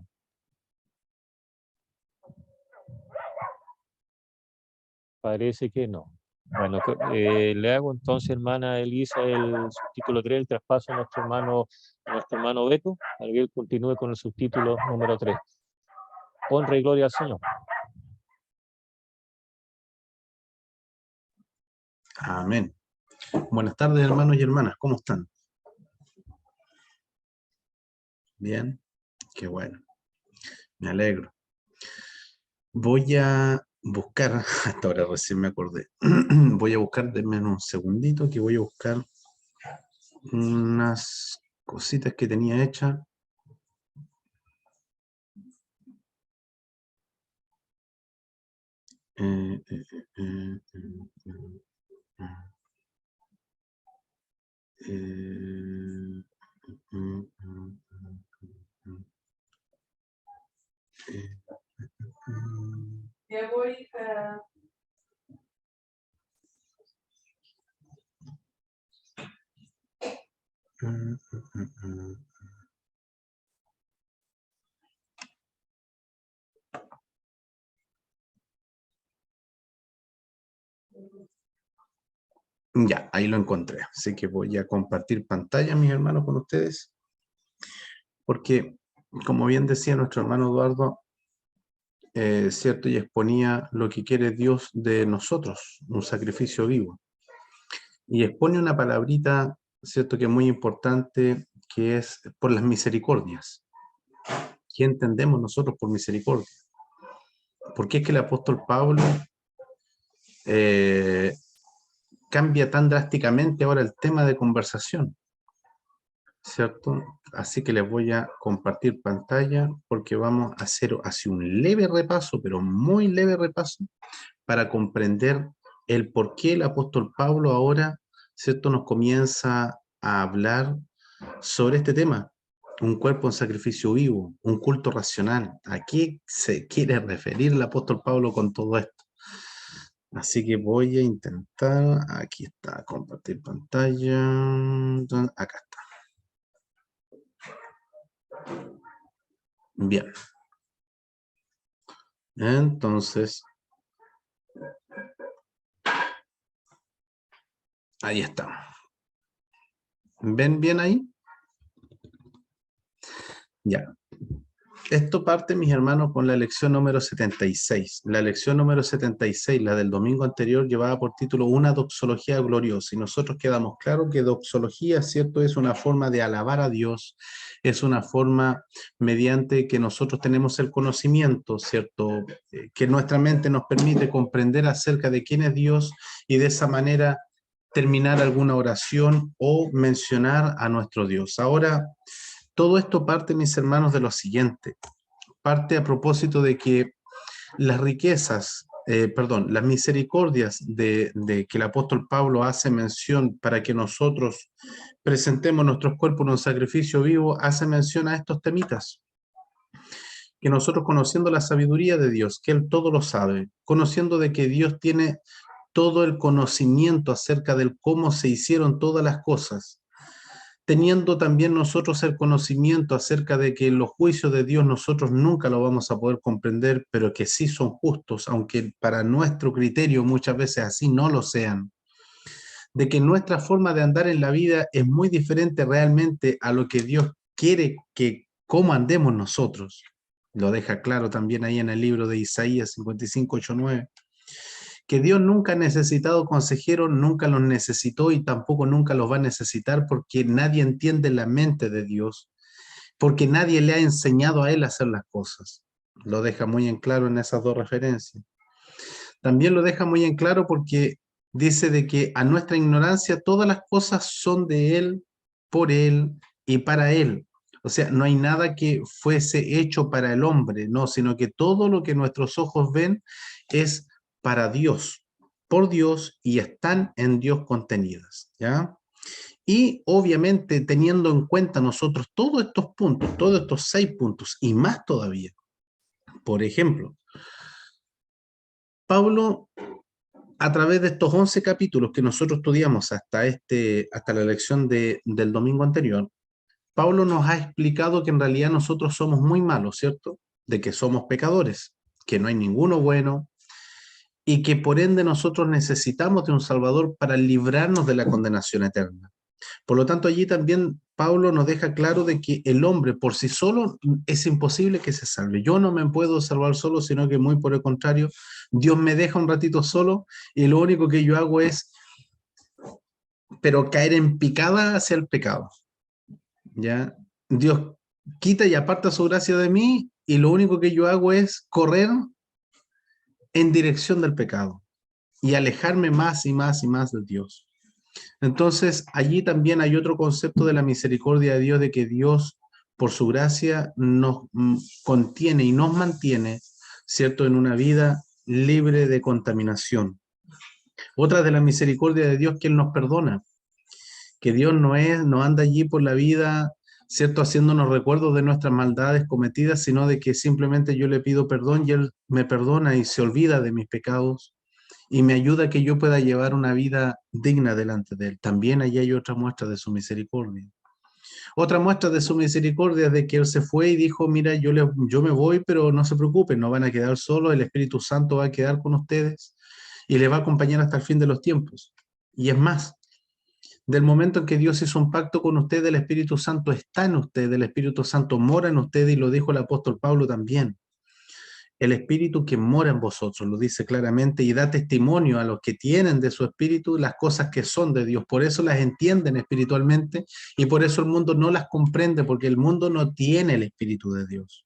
Parece que no. Bueno, le hago entonces, hermana Elisa, el subtítulo 3, el traspaso a nuestro hermano Beto, para que él continúe con el subtítulo número 3. Honra y gloria al Señor. Amén. Buenas tardes, hermanos y hermanas. ¿Cómo están? Bien. Qué bueno. Me alegro. Voy a buscar, hasta ahora recién me acordé. Voy a buscar, denme un segundito, que voy a buscar unas cositas que tenía hechas. Ya voy a... Ya, ahí lo encontré. Así que voy a compartir pantalla, mis hermanos, con ustedes. Porque, como bien decía nuestro hermano Eduardo, cierto, y exponía lo que quiere Dios de nosotros, un sacrificio vivo. Y expone una palabrita, cierto, que es muy importante, que es por las misericordias. ¿Qué entendemos nosotros por misericordia? ¿Por qué es que el apóstol Pablo cambia tan drásticamente ahora el tema de conversación? ¿Cierto? Así que les voy a compartir pantalla porque vamos a hacer así un leve repaso, pero muy leve repaso, para comprender el por qué el apóstol Pablo ahora, ¿cierto?, nos comienza a hablar sobre este tema. Un cuerpo en sacrificio vivo, un culto racional. ¿A qué se quiere referir el apóstol Pablo con todo esto? Así que voy a intentar, aquí está, compartir pantalla, acá está. Bien. Entonces, ahí está. ¿Ven bien ahí? Ya. Esto parte, mis hermanos, con la lección número 76. La lección número 76, la del domingo anterior, llevaba por título Una doxología gloriosa. Y nosotros quedamos claros que doxología, ¿cierto?, es una forma de alabar a Dios, es una forma mediante que nosotros tenemos el conocimiento, ¿cierto?, que nuestra mente nos permite comprender acerca de quién es Dios y de esa manera terminar alguna oración o mencionar a nuestro Dios. Ahora, todo esto parte, mis hermanos, de lo siguiente. Parte a propósito de que las riquezas, las misericordias de que el apóstol Pablo hace mención para que nosotros presentemos nuestros cuerpos en un sacrificio vivo, hace mención a estos temitas. Que nosotros, conociendo la sabiduría de Dios, que Él todo lo sabe, conociendo de que Dios tiene todo el conocimiento acerca del cómo se hicieron todas las cosas, teniendo también nosotros el conocimiento acerca de que los juicios de Dios nosotros nunca lo vamos a poder comprender, pero que sí son justos, aunque para nuestro criterio muchas veces así no lo sean. De que nuestra forma de andar en la vida es muy diferente realmente a lo que Dios quiere que cómo andemos nosotros. Lo deja claro también ahí en el libro de Isaías 55, 8, 9. Que Dios nunca ha necesitado consejeros, nunca los necesitó y tampoco nunca los va a necesitar, porque nadie entiende la mente de Dios, porque nadie le ha enseñado a Él a hacer las cosas. Lo deja muy en claro en esas dos referencias. También lo deja muy en claro porque dice de que a nuestra ignorancia todas las cosas son de Él, por Él y para Él. O sea, no hay nada que fuese hecho para el hombre, no, sino que todo lo que nuestros ojos ven es para Dios, por Dios, y están en Dios contenidas, ¿ya? Y obviamente teniendo en cuenta nosotros todos estos puntos, todos estos 6 puntos, y más todavía. Por ejemplo, Pablo, a través de estos 11 capítulos que nosotros estudiamos hasta la lección del domingo anterior, Pablo nos ha explicado que en realidad nosotros somos muy malos, ¿cierto? De que somos pecadores, que no hay ninguno bueno, y que por ende nosotros necesitamos de un Salvador para librarnos de la condenación eterna. Por lo tanto, allí también Pablo nos deja claro de que el hombre por sí solo es imposible que se salve. Yo no me puedo salvar solo, sino que muy por el contrario, Dios me deja un ratito solo y lo único que yo hago es, pero caer en picada hacia el pecado. ¿Ya? Dios quita y aparta su gracia de mí y lo único que yo hago es correr en dirección del pecado y alejarme más y más y más de Dios. Entonces, allí también hay otro concepto de la misericordia de Dios, de que Dios, por su gracia, nos contiene y nos mantiene, ¿cierto?, en una vida libre de contaminación. Otra de la misericordia de Dios, que Él nos perdona, que Dios no anda allí por la vida, ¿cierto?, haciéndonos recuerdos de nuestras maldades cometidas, sino de que simplemente yo le pido perdón y Él me perdona y se olvida de mis pecados y me ayuda a que yo pueda llevar una vida digna delante de Él. También allí hay otra muestra de su misericordia. Otra muestra de su misericordia es de que Él se fue y dijo, mira, yo me voy, pero no se preocupen, no van a quedar solos, el Espíritu Santo va a quedar con ustedes y les va a acompañar hasta el fin de los tiempos. Y es más, del momento en que Dios hizo un pacto con ustedes, el Espíritu Santo está en ustedes, el Espíritu Santo mora en ustedes y lo dijo el apóstol Pablo también. El Espíritu que mora en vosotros, lo dice claramente, y da testimonio a los que tienen de su Espíritu las cosas que son de Dios. Por eso las entienden espiritualmente y por eso el mundo no las comprende, porque el mundo no tiene el Espíritu de Dios.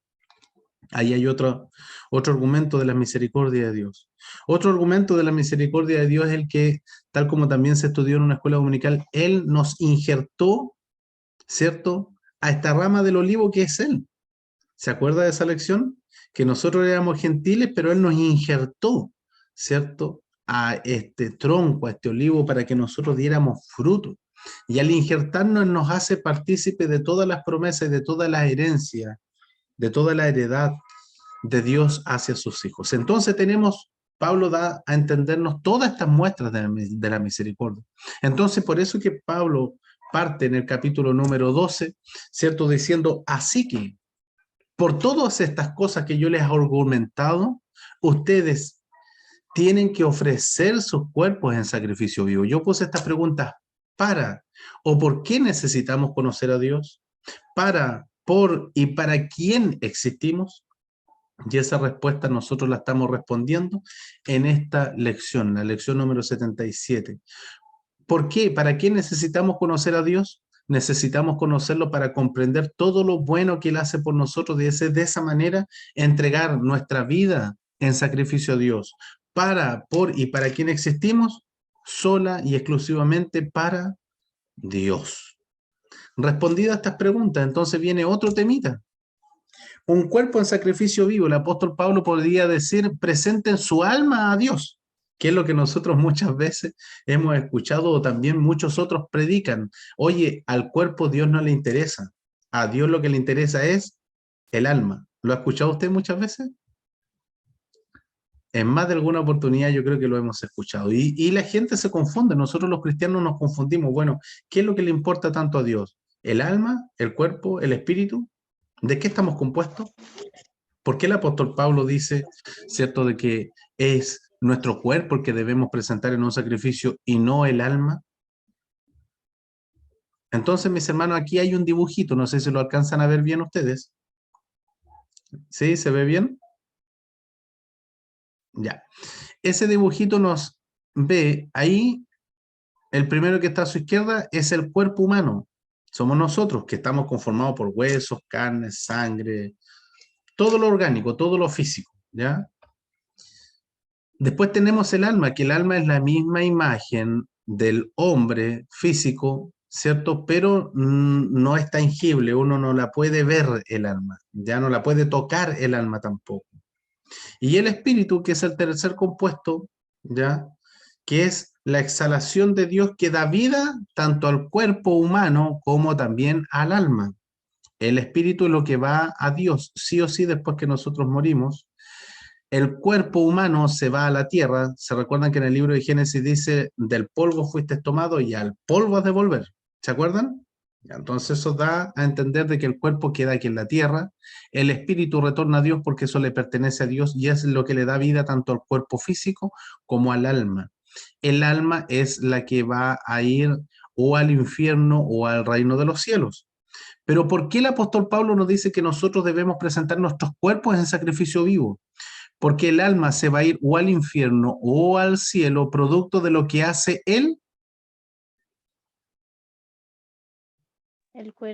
Ahí hay otro argumento de la misericordia de Dios. Otro argumento de la misericordia de Dios es el que, tal como también se estudió en una escuela dominical, Él nos injertó, ¿cierto?, a esta rama del olivo que es Él. ¿Se acuerda de esa lección? Que nosotros éramos gentiles, pero Él nos injertó, ¿cierto?, a este tronco, a este olivo, para que nosotros diéramos fruto. Y al injertarnos nos hace partícipe de todas las promesas, de toda la herencia, de toda la heredad de Dios hacia sus hijos. Entonces Pablo da a entendernos todas estas muestras de la misericordia. Entonces, por eso que Pablo parte en el capítulo número 12, ¿cierto?, diciendo, así que, por todas estas cosas que yo les he argumentado, ustedes tienen que ofrecer sus cuerpos en sacrificio vivo. Yo puse estas preguntas o por qué necesitamos conocer a Dios, por y para quién existimos. Y esa respuesta nosotros la estamos respondiendo en esta lección, la lección número 77. ¿Por qué? ¿Para qué necesitamos conocer a Dios? Necesitamos conocerlo para comprender todo lo bueno que Él hace por nosotros y de esa manera entregar nuestra vida en sacrificio a Dios. Por y para quién existimos, sola y exclusivamente para Dios. Respondida a estas preguntas, entonces viene otro temita. Un cuerpo en sacrificio vivo, el apóstol Pablo podría decir, presenten su alma a Dios, que es lo que nosotros muchas veces hemos escuchado o también muchos otros predican. Oye, al cuerpo Dios no le interesa, a Dios lo que le interesa es el alma. ¿Lo ha escuchado usted muchas veces? En más de alguna oportunidad yo creo que lo hemos escuchado. Y la gente se confunde, nosotros los cristianos nos confundimos. Bueno, ¿qué es lo que le importa tanto a Dios? ¿El alma, el cuerpo, el espíritu? ¿De qué estamos compuestos? ¿Por qué el apóstol Pablo dice, cierto, de que es nuestro cuerpo el que debemos presentar en un sacrificio y no el alma? Entonces, mis hermanos, aquí hay un dibujito, no sé si lo alcanzan a ver bien ustedes. ¿Sí? ¿Se ve bien? Ya. Ese dibujito nos ve ahí, el primero que está a su izquierda es el cuerpo humano. Somos nosotros, que estamos conformados por huesos, carne, sangre, todo lo orgánico, todo lo físico, ¿ya? Después tenemos el alma, que el alma es la misma imagen del hombre físico, ¿cierto? Pero no es tangible, uno no la puede ver el alma, ya no la puede tocar el alma tampoco. Y el espíritu, que es el tercer compuesto, ¿ya? Que es la exhalación de Dios que da vida tanto al cuerpo humano como también al alma. El espíritu es lo que va a Dios, sí o sí, después que nosotros morimos. El cuerpo humano se va a la tierra. Se recuerdan que en el libro de Génesis dice, del polvo fuiste tomado y al polvo has de volver. ¿Se acuerdan? Entonces eso da a entender de que el cuerpo queda aquí en la tierra, el espíritu retorna a Dios porque eso le pertenece a Dios y es lo que le da vida tanto al cuerpo físico como al alma. El alma es la que va a ir o al infierno o al reino de los cielos. Pero ¿por qué el apóstol Pablo nos dice que nosotros debemos presentar nuestros cuerpos en sacrificio vivo? Porque el alma se va a ir o al infierno o al cielo producto de lo que hace el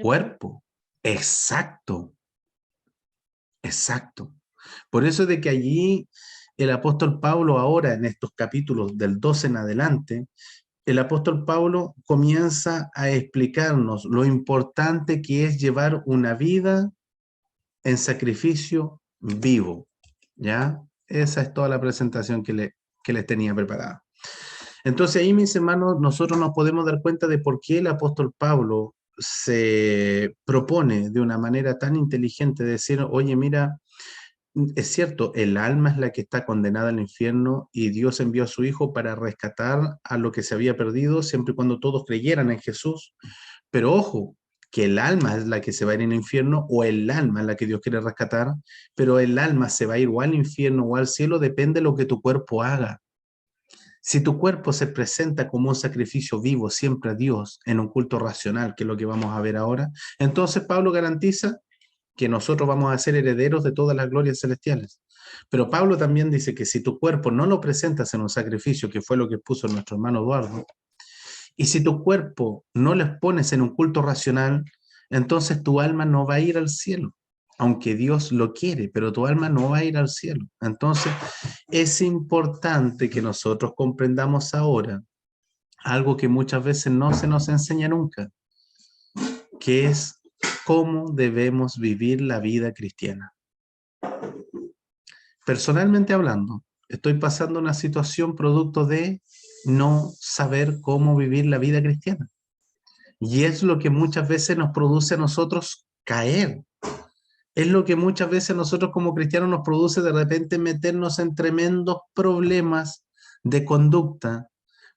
cuerpo. Exacto. Exacto. Por eso de que allí el apóstol Pablo ahora en estos capítulos del 12 en adelante, el apóstol Pablo comienza a explicarnos lo importante que es llevar una vida en sacrificio vivo, ¿ya? Esa es toda la presentación que les tenía preparada. Entonces ahí, mis hermanos, nosotros nos podemos dar cuenta de por qué el apóstol Pablo se propone de una manera tan inteligente decir, oye, mira, es cierto, el alma es la que está condenada al infierno y Dios envió a su Hijo para rescatar a lo que se había perdido siempre y cuando todos creyeran en Jesús. Pero ojo, que el alma es la que se va a ir al infierno o el alma es la que Dios quiere rescatar, pero el alma se va a ir o al infierno o al cielo, depende de lo que tu cuerpo haga. Si tu cuerpo se presenta como un sacrificio vivo siempre a Dios en un culto racional, que es lo que vamos a ver ahora, entonces Pablo garantiza que nosotros vamos a ser herederos de todas las glorias celestiales. Pero Pablo también dice que si tu cuerpo no lo presentas en un sacrificio, que fue lo que puso nuestro hermano Eduardo, y si tu cuerpo no lo pones en un culto racional, entonces tu alma no va a ir al cielo, aunque Dios lo quiere, pero tu alma no va a ir al cielo. Entonces es importante que nosotros comprendamos ahora algo que muchas veces no se nos enseña nunca, que es cómo debemos vivir la vida cristiana. Personalmente hablando, estoy pasando una situación producto de no saber cómo vivir la vida cristiana. Y es lo que muchas veces nos produce a nosotros caer. Es lo que muchas veces a nosotros como cristianos nos produce de repente meternos en tremendos problemas de conducta,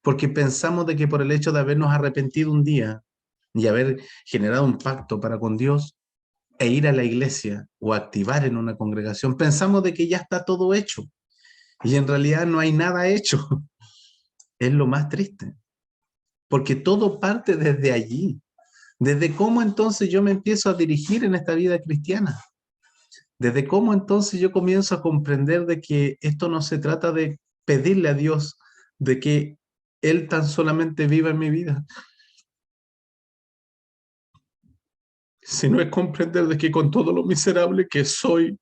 porque pensamos de que por el hecho de habernos arrepentido un día y haber generado un pacto para con Dios e ir a la iglesia o activar en una congregación, pensamos de que ya está todo hecho y en realidad no hay nada hecho. Es lo más triste, porque todo parte desde allí, desde cómo entonces yo me empiezo a dirigir en esta vida cristiana, desde cómo entonces yo comienzo a comprender de que esto no se trata de pedirle a Dios de que Él tan solamente viva en mi vida, sino es comprender de que con todo lo miserable que soy,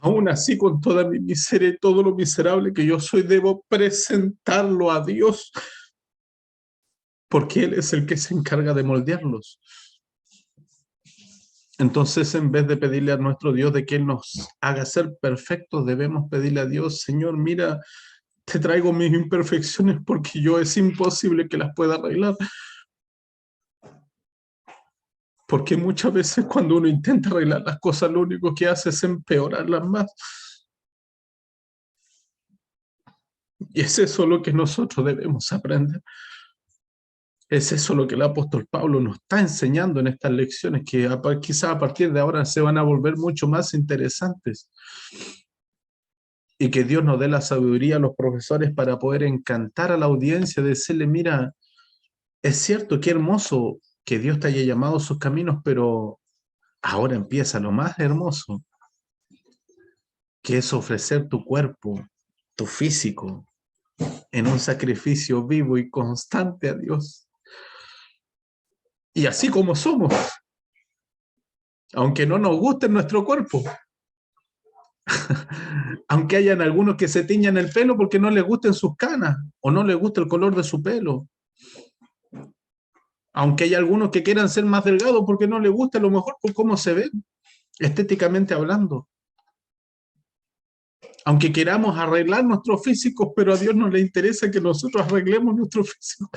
aún así con toda mi miseria y todo lo miserable que yo soy, debo presentarlo a Dios, porque Él es el que se encarga de moldearlos. Entonces, en vez de pedirle a nuestro Dios de que Él nos haga ser perfectos, debemos pedirle a Dios, Señor, mira, te traigo mis imperfecciones porque yo es imposible que las pueda arreglar. Porque muchas veces cuando uno intenta arreglar las cosas, lo único que hace es empeorarlas más. Y es eso lo que nosotros debemos aprender. Es eso lo que el apóstol Pablo nos está enseñando en estas lecciones, que quizás a partir de ahora se van a volver mucho más interesantes. Y que Dios nos dé la sabiduría a los profesores para poder encantar a la audiencia, decirle, mira, es cierto, qué hermoso que Dios te haya llamado a sus caminos, pero ahora empieza lo más hermoso, que es ofrecer tu cuerpo, tu físico, en un sacrificio vivo y constante a Dios. Y así como somos, aunque no nos guste nuestro cuerpo, aunque hayan algunos que se tiñan el pelo porque no les gusten sus canas o no les gusta el color de su pelo, Aunque hay algunos que quieran ser más delgados porque no les gusta a lo mejor por cómo se ven, estéticamente hablando. Aunque queramos arreglar nuestros físicos, pero a Dios no le interesa que nosotros arreglemos nuestro físico.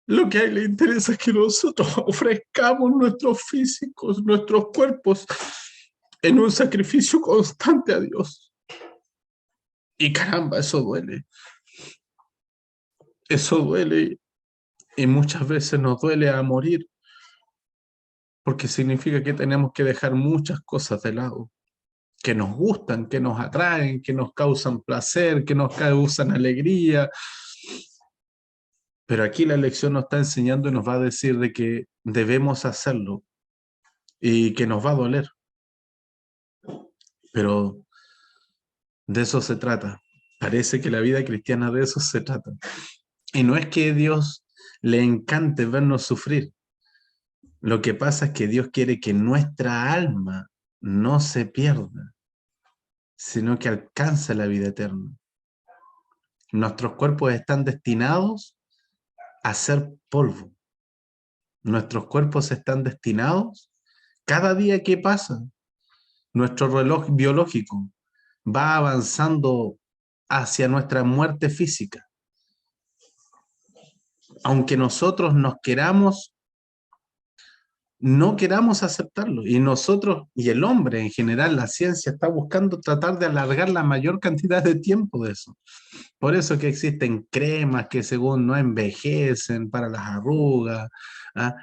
Lo que a Él le interesa es que nosotros ofrezcamos nuestros físicos, nuestros cuerpos, en un sacrificio constante a Dios. Y caramba, eso duele. Eso duele. Y muchas veces nos duele a morir, porque significa que tenemos que dejar muchas cosas de lado, que nos gustan, que nos atraen, que nos causan placer, que nos causan alegría. Pero aquí la lección nos está enseñando y nos va a decir de que debemos hacerlo y que nos va a doler. Pero de eso se trata. Parece que la vida cristiana de eso se trata. Y no es que a Dios le encante vernos sufrir. Lo que pasa es que Dios quiere que nuestra alma no se pierda, sino que alcance la vida eterna. Nuestros cuerpos están destinados a ser polvo. Nuestros cuerpos están destinados, cada día que pasa, nuestro reloj biológico va avanzando hacia nuestra muerte física. Aunque nosotros no queramos aceptarlo. Y nosotros, y el hombre en general, la ciencia está buscando tratar de alargar la mayor cantidad de tiempo de eso. Por eso que existen cremas que según no envejecen para las arrugas,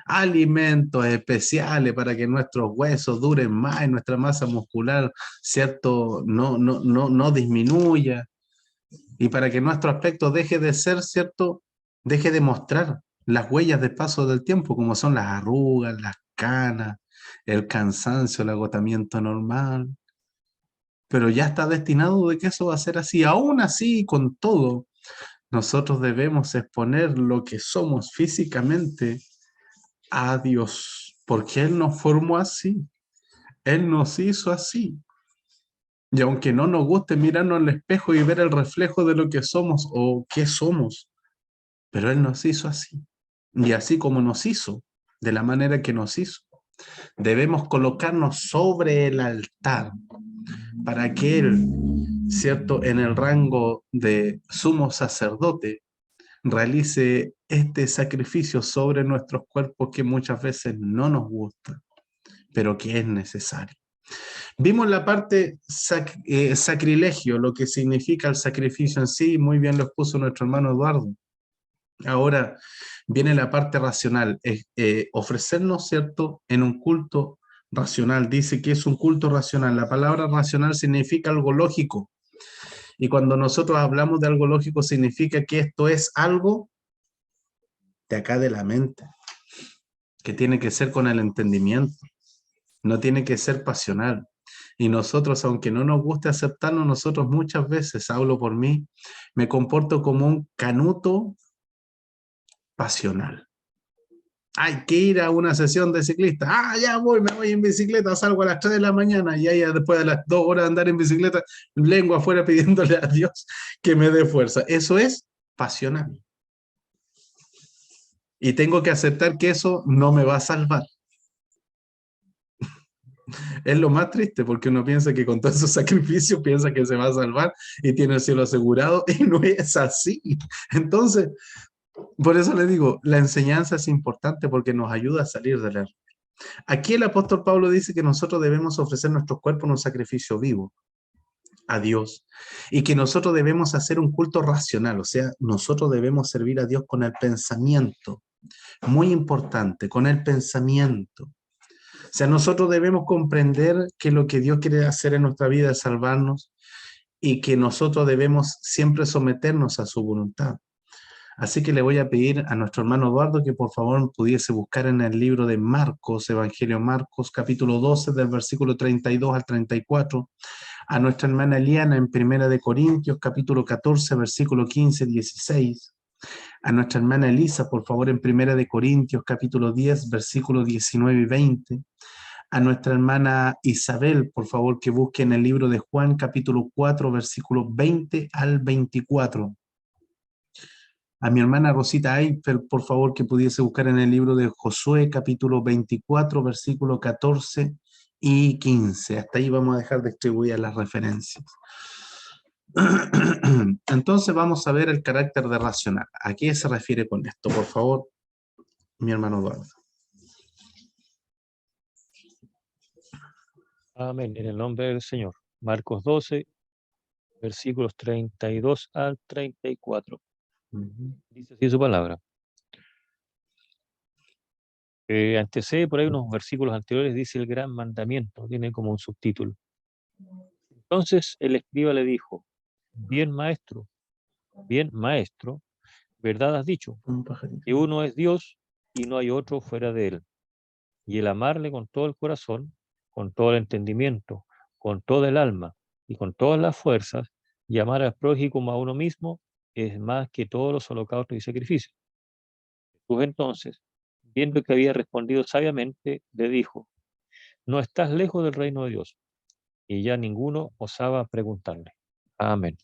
alimentos especiales para que nuestros huesos duren más y nuestra masa muscular, ¿cierto?, no disminuya. Y para que nuestro aspecto deje de ser, ¿cierto?, deje de mostrar las huellas de paso del tiempo, como son las arrugas, las canas, el cansancio, el agotamiento normal. Pero ya está destinado de que eso va a ser así. Aún así, con todo, nosotros debemos exponer lo que somos físicamente a Dios, porque Él nos formó así, Él nos hizo así. Y aunque no nos guste mirarnos al espejo y ver el reflejo de lo que somos o qué somos, pero Él nos hizo así. Y así como nos hizo, de la manera que nos hizo, debemos colocarnos sobre el altar para que Él, ¿cierto?, en el rango de sumo sacerdote, realice este sacrificio sobre nuestros cuerpos que muchas veces no nos gusta, pero que es necesario. Vimos la parte sacrilegio, lo que significa el sacrificio en sí, muy bien lo expuso nuestro hermano Eduardo. Ahora viene la parte racional, ofrecernos, ¿cierto?, en un culto racional. Dice que es un culto racional. La palabra racional significa algo lógico. Y cuando nosotros hablamos de algo lógico, significa que esto es algo de acá de la mente, que tiene que ser con el entendimiento, no tiene que ser pasional. Y nosotros, aunque no nos guste aceptarnos, nosotros muchas veces, hablo por mí, me comporto como un canuto pasional. Hay que ir a una sesión de ciclista. Ya voy, me voy en bicicleta, salgo a las 3 de la mañana y ahí después de las 2 horas de andar en bicicleta, vengo afuera pidiéndole a Dios que me dé fuerza. Eso es pasional. Y tengo que aceptar que eso no me va a salvar. Es lo más triste porque uno piensa que con todos esos sacrificios piensa que se va a salvar y tiene el cielo asegurado y no es así. Entonces, por eso le digo, la enseñanza es importante porque nos ayuda a salir del error. Aquí el apóstol Pablo dice que nosotros debemos ofrecer nuestros cuerpos en un sacrificio vivo a Dios y que nosotros debemos hacer un culto racional, o sea, nosotros debemos servir a Dios con el pensamiento. Muy importante, con el pensamiento. O sea, nosotros debemos comprender que lo que Dios quiere hacer en nuestra vida es salvarnos y que nosotros debemos siempre someternos a su voluntad. Así que le voy a pedir a nuestro hermano Eduardo que por favor pudiese buscar en el libro de Marcos, Evangelio Marcos, capítulo 12, del versículo 32 al 34, a nuestra hermana Eliana en Primera de Corintios, capítulo 14, versículo 15, 16, a nuestra hermana Elisa, por favor, en Primera de Corintios, capítulo 10, versículos 19 y 20, a nuestra hermana Isabel, por favor, que busque en el libro de Juan, capítulo 4, versículos 20 al 24. A mi hermana Rosita Eiffel, por favor, que pudiese buscar en el libro de Josué, capítulo 24, versículo 14 y 15. Hasta ahí vamos a dejar distribuidas las referencias. Entonces vamos a ver el carácter de racional. ¿A qué se refiere con esto? Por favor, mi hermano Eduardo. Amén. En el nombre del Señor. Marcos 12, versículos 32 al 34. Dice así su palabra. Antecede por ahí unos versículos anteriores, dice el gran mandamiento, tiene como un subtítulo. Entonces el escriba le dijo, bien maestro, verdad has dicho, Un pajarito. que uno es Dios y no hay otro fuera de él. Y el amarle con todo el corazón, con todo el entendimiento, con toda el alma y con todas las fuerzas, y amar al prójimo como a uno mismo, es más que todos los holocaustos y sacrificios. Jesús entonces, viendo que había respondido sabiamente, le dijo, no estás lejos del reino de Dios. Y ya ninguno osaba preguntarle. Amén.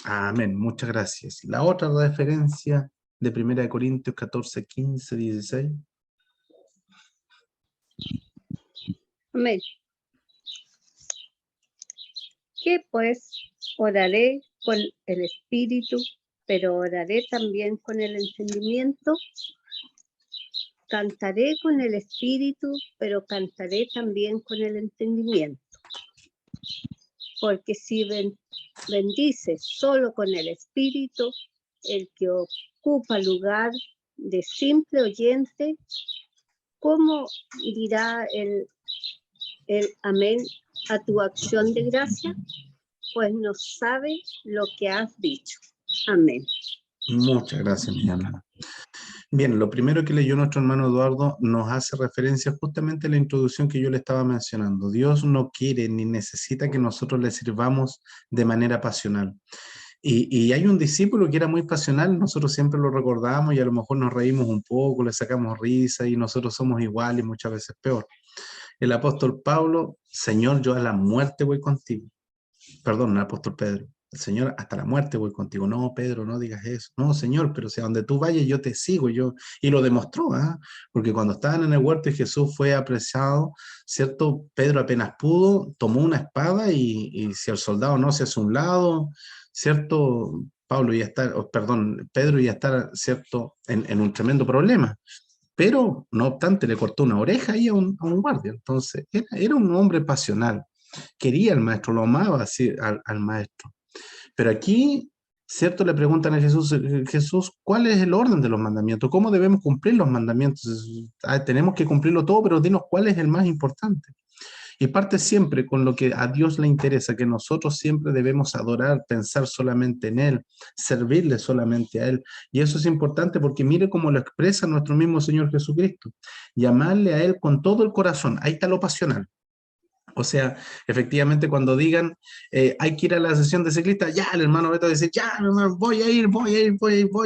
Amén, muchas gracias. La otra referencia de 1 Corintios 14, 15, 16. Amén. ¿Qué pues? Oraré con el espíritu, pero oraré también con el entendimiento. Cantaré con el espíritu, pero cantaré también con el entendimiento. Porque si bendices solo con el espíritu, el que ocupa lugar de simple oyente, ¿cómo dirá el amén a tu acción de gracia? Pues no sabe lo que has dicho. Amén. Muchas gracias, mi hermana. Bien, lo primero que leyó nuestro hermano Eduardo nos hace referencia justamente a la introducción que yo le estaba mencionando. Dios no quiere ni necesita que nosotros le sirvamos de manera pasional. Y hay un discípulo que era muy pasional, nosotros siempre lo recordamos y a lo mejor nos reímos un poco, le sacamos risa y nosotros somos iguales y muchas veces peor. El apóstol Pablo, Señor, yo a la muerte voy contigo. Perdón, el apóstol Pedro. El Señor, hasta la muerte voy contigo. No, Pedro, no digas eso. No, Señor, pero si a donde tú vayas yo te sigo. Y lo demostró, ¿eh? Porque cuando estaban en el huerto y Jesús fue apresado, ¿cierto? Pedro apenas pudo, tomó una espada y si el soldado no se hace a un lado, ¿cierto? Pedro ya está, ¿cierto? En un tremendo problema. Pero, no obstante, le cortó una oreja ahí a un guardia. Entonces, era un hombre pasional. Quería al maestro, lo amaba así al maestro. Pero aquí, ¿cierto? Le preguntan a Jesús, Jesús, ¿cuál es el orden de los mandamientos? ¿Cómo debemos cumplir los mandamientos? Tenemos que cumplirlo todo, pero dinos cuál es el más importante. Y parte siempre con lo que a Dios le interesa, que nosotros siempre debemos adorar, pensar solamente en Él, servirle solamente a Él. Y eso es importante porque mire cómo lo expresa nuestro mismo Señor Jesucristo. Llamarle a Él con todo el corazón. Ahí está lo pasional. O sea, efectivamente, cuando digan hay que ir a la sesión de ciclistas, ya el hermano Beto dice, ya hermano, voy a ir,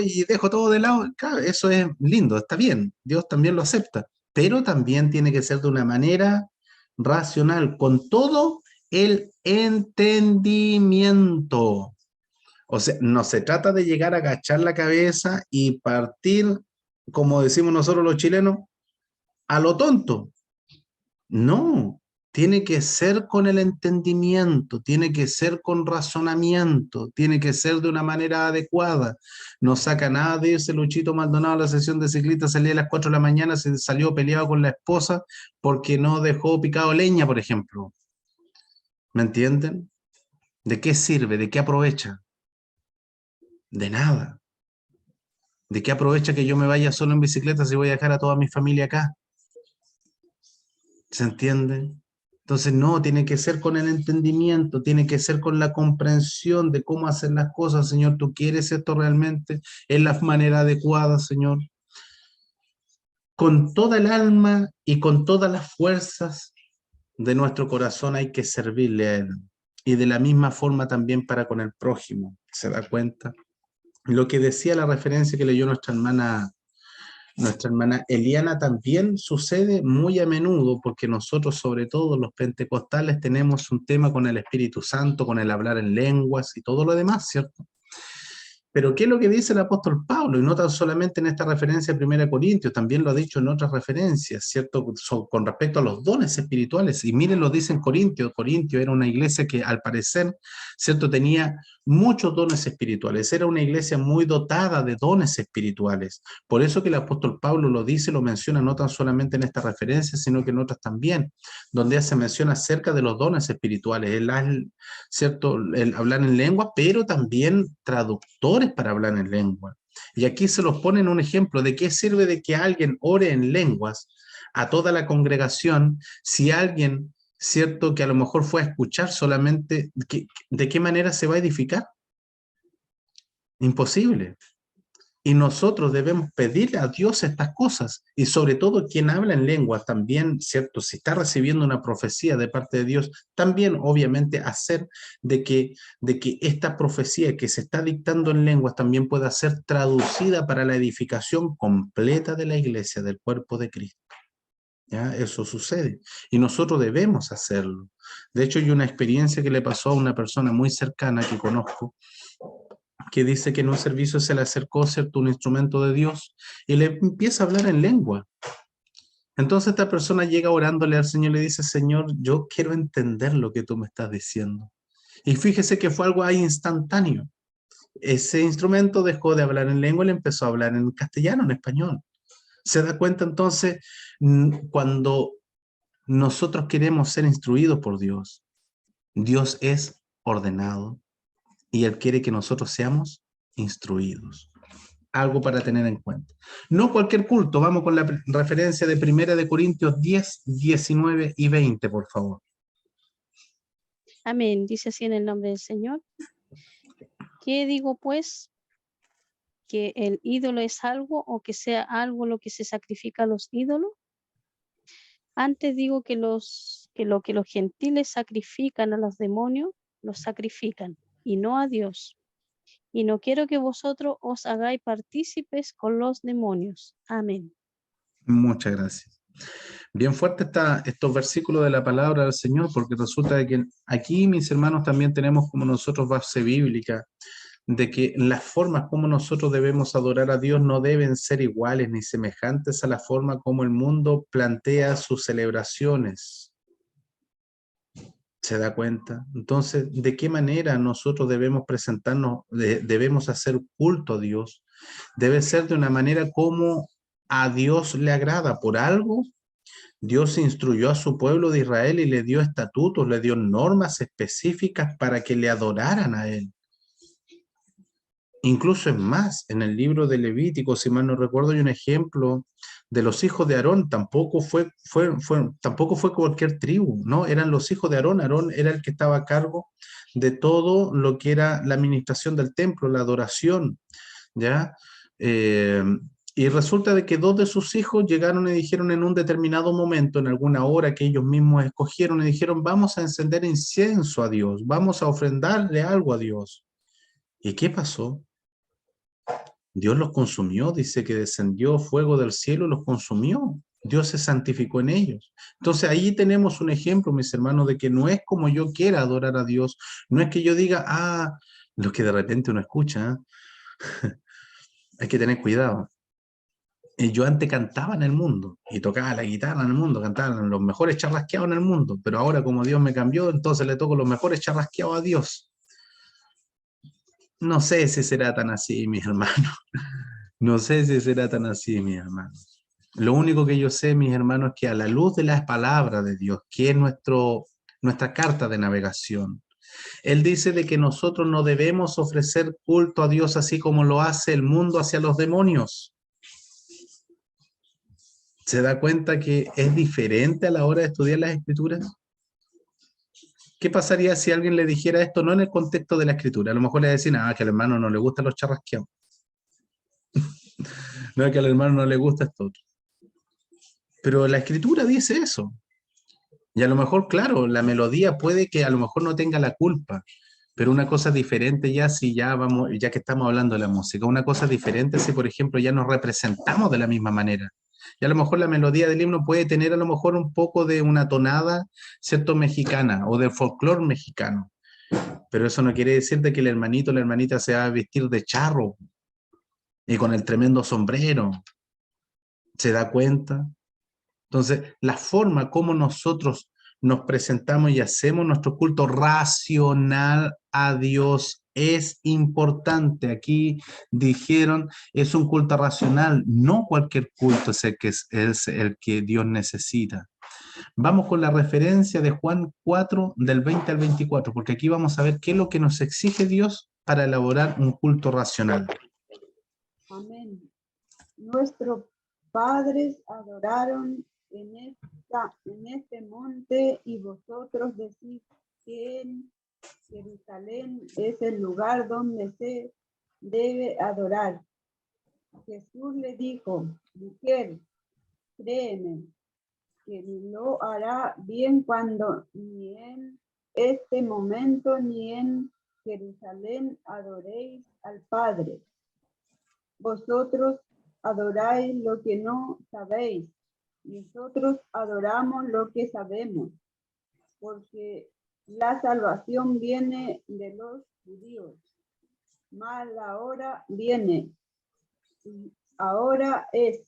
y dejo todo de lado. Claro, eso es lindo, está bien, Dios también lo acepta, pero también tiene que ser de una manera racional, con todo el entendimiento. O sea, no se trata de llegar a agachar la cabeza y partir, como decimos nosotros los chilenos, a lo tonto. No. Tiene que ser con el entendimiento, tiene que ser con razonamiento, tiene que ser de una manera adecuada. No saca nada de irse Luchito Maldonado a la sesión de ciclistas, salía a las 4 de la mañana, se salió peleado con la esposa porque no dejó picado leña, por ejemplo. ¿Me entienden? ¿De qué sirve? ¿De qué aprovecha? De nada. ¿De qué aprovecha que yo me vaya solo en bicicleta si voy a dejar a toda mi familia acá? ¿Se entiende? Entonces, no, tiene que ser con el entendimiento, tiene que ser con la comprensión de cómo hacer las cosas, Señor. ¿Tú quieres esto realmente? ¿Es la manera adecuada, Señor? Con toda el alma y con todas las fuerzas de nuestro corazón hay que servirle a Él. Y de la misma forma también para con el prójimo, ¿se da cuenta? Lo que decía la referencia que leyó nuestra hermana Eliana también sucede muy a menudo porque nosotros, sobre todo los pentecostales, tenemos un tema con el Espíritu Santo, con el hablar en lenguas y todo lo demás, ¿cierto? Pero ¿qué es lo que dice el apóstol Pablo? Y no tan solamente en esta referencia a 1 Corintios, también lo ha dicho en otras referencias, ¿cierto? Con respecto a los dones espirituales. Y miren, lo dice en Corintios. Corintio era una iglesia que al parecer, ¿cierto? Tenía muchos dones espirituales. Era una iglesia muy dotada de dones espirituales. Por eso que el apóstol Pablo lo dice, lo menciona no tan solamente en esta referencia, sino que en otras también, donde se menciona acerca de los dones espirituales. ¿Cierto? El hablar en lengua, pero también traductores para hablar en lengua. Y aquí se los pone en un ejemplo de qué sirve de que alguien ore en lenguas a toda la congregación si alguien, cierto, que a lo mejor fue a escuchar solamente, ¿de qué manera se va a edificar? Imposible. Y nosotros debemos pedirle a Dios estas cosas. Y sobre todo quien habla en lenguas también, ¿cierto? Si está recibiendo una profecía de parte de Dios, también obviamente hacer de que esta profecía que se está dictando en lenguas también pueda ser traducida para la edificación completa de la iglesia, del cuerpo de Cristo. ¿Ya? Eso sucede. Y nosotros debemos hacerlo. De hecho, hay una experiencia que le pasó a una persona muy cercana que conozco, que dice que en un servicio se le acercó, ¿cierto?, un instrumento de Dios y le empieza a hablar en lengua. Entonces esta persona llega orándole al Señor y le dice: Señor, yo quiero entender lo que tú me estás diciendo. Y fíjese que fue algo ahí instantáneo. Ese instrumento dejó de hablar en lengua y le empezó a hablar en castellano, en español. ¿Se da cuenta entonces? Cuando nosotros queremos ser instruidos por Dios, Dios es ordenado, y Él quiere que nosotros seamos instruidos. Algo para tener en cuenta. No cualquier culto. Vamos con la referencia de 1 Corintios 10, 19 y 20, por favor. Amén. Dice así en el nombre del Señor. ¿Qué digo pues? ¿Que el ídolo es algo o que sea algo lo que se sacrifica a los ídolos? Antes digo que lo que los gentiles sacrifican a los demonios, los sacrifican, y no a Dios. Y no quiero que vosotros os hagáis partícipes con los demonios. Amén. Muchas gracias. Bien fuerte está estos versículos de la palabra del Señor, porque resulta de que aquí, mis hermanos, también tenemos como nosotros base bíblica, de que las formas como nosotros debemos adorar a Dios no deben ser iguales ni semejantes a la forma como el mundo plantea sus celebraciones. ¿Se da cuenta? Entonces, ¿de qué manera nosotros debemos presentarnos, debemos hacer culto a Dios? Debe ser de una manera como a Dios le agrada. Por algo, Dios instruyó a su pueblo de Israel y le dio estatutos, le dio normas específicas para que le adoraran a Él. Incluso es más, en el libro de Levítico, si mal no recuerdo, hay un ejemplo de los hijos de Aarón. Tampoco fue cualquier tribu, ¿no? Eran los hijos de Aarón. Aarón era el que estaba a cargo de todo lo que era la administración del templo, la adoración, ¿ya? Y resulta de que 2 de sus hijos llegaron y dijeron en un determinado momento, en alguna hora que ellos mismos escogieron, y dijeron: vamos a encender incienso a Dios, vamos a ofrendarle algo a Dios. ¿Y qué pasó? Dios los consumió, dice que descendió fuego del cielo y los consumió. Dios se santificó en ellos. Entonces ahí tenemos un ejemplo, mis hermanos, de que no es como yo quiera adorar a Dios, no es que yo diga, lo que de repente uno escucha, hay que tener cuidado. Yo antes cantaba en el mundo y tocaba la guitarra en el mundo, cantaba los mejores charrasqueados en el mundo, pero ahora como Dios me cambió, entonces le toco los mejores charrasqueados a Dios. No sé si será tan así, mis hermanos. No sé si será tan así, mis hermanos. Lo único que yo sé, mis hermanos, es que a la luz de las palabras de Dios, que es nuestra carta de navegación, Él dice de que nosotros no debemos ofrecer culto a Dios así como lo hace el mundo hacia los demonios. ¿Se da cuenta que es diferente a la hora de estudiar las Escrituras? ¿Qué pasaría si alguien le dijera esto no en el contexto de la Escritura? A lo mejor le decían, que al hermano no le gustan los charrasqueados. No, que al hermano no le gusta esto otro. Pero la Escritura dice eso. Y a lo mejor, claro, la melodía puede que a lo mejor no tenga la culpa, pero una cosa diferente ya ya que estamos hablando de la música, una cosa diferente si, por ejemplo, ya nos representamos de la misma manera. Y a lo mejor la melodía del himno puede tener a lo mejor un poco de una tonada, ¿cierto?, mexicana o de folclore mexicano. Pero eso no quiere decir de que el hermanito o la hermanita se va a vestir de charro y con el tremendo sombrero. ¿Se da cuenta? Entonces, la forma como nosotros nos presentamos y hacemos nuestro culto racional a Dios es importante. Aquí dijeron, es un culto racional, no cualquier culto es el que Dios necesita. Vamos con la referencia de Juan 4, del 20 al 24, porque aquí vamos a ver qué es lo que nos exige Dios para elaborar un culto racional. Amén. Nuestros padres adoraron en este monte y vosotros decís que en Jerusalén es el lugar donde se debe adorar. Jesús le dijo, mujer, créeme, que lo hará bien cuando ni en este momento ni en Jerusalén adoréis al Padre. Vosotros adoráis lo que no sabéis, nosotros adoramos lo que sabemos, porque la salvación viene de los judíos. Mas la hora viene, y ahora es,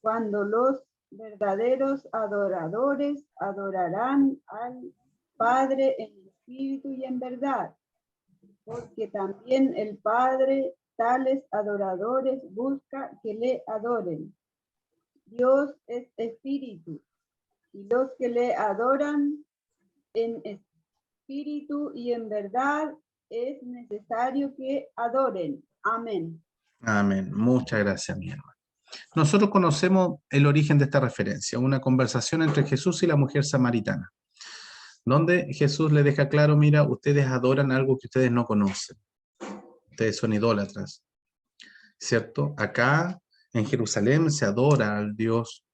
cuando los verdaderos adoradores adorarán al Padre en espíritu y en verdad, porque también el Padre tales adoradores busca que le adoren. Dios es espíritu, y los que le adoran en espíritu y en verdad es necesario que adoren. Amén. Amén. Muchas gracias, mi hermano. Nosotros conocemos el origen de esta referencia, una conversación entre Jesús y la mujer samaritana, donde Jesús le deja claro, mira, ustedes adoran algo que ustedes no conocen. Ustedes son idólatras, ¿cierto? Acá en Jerusalén se adora al Dios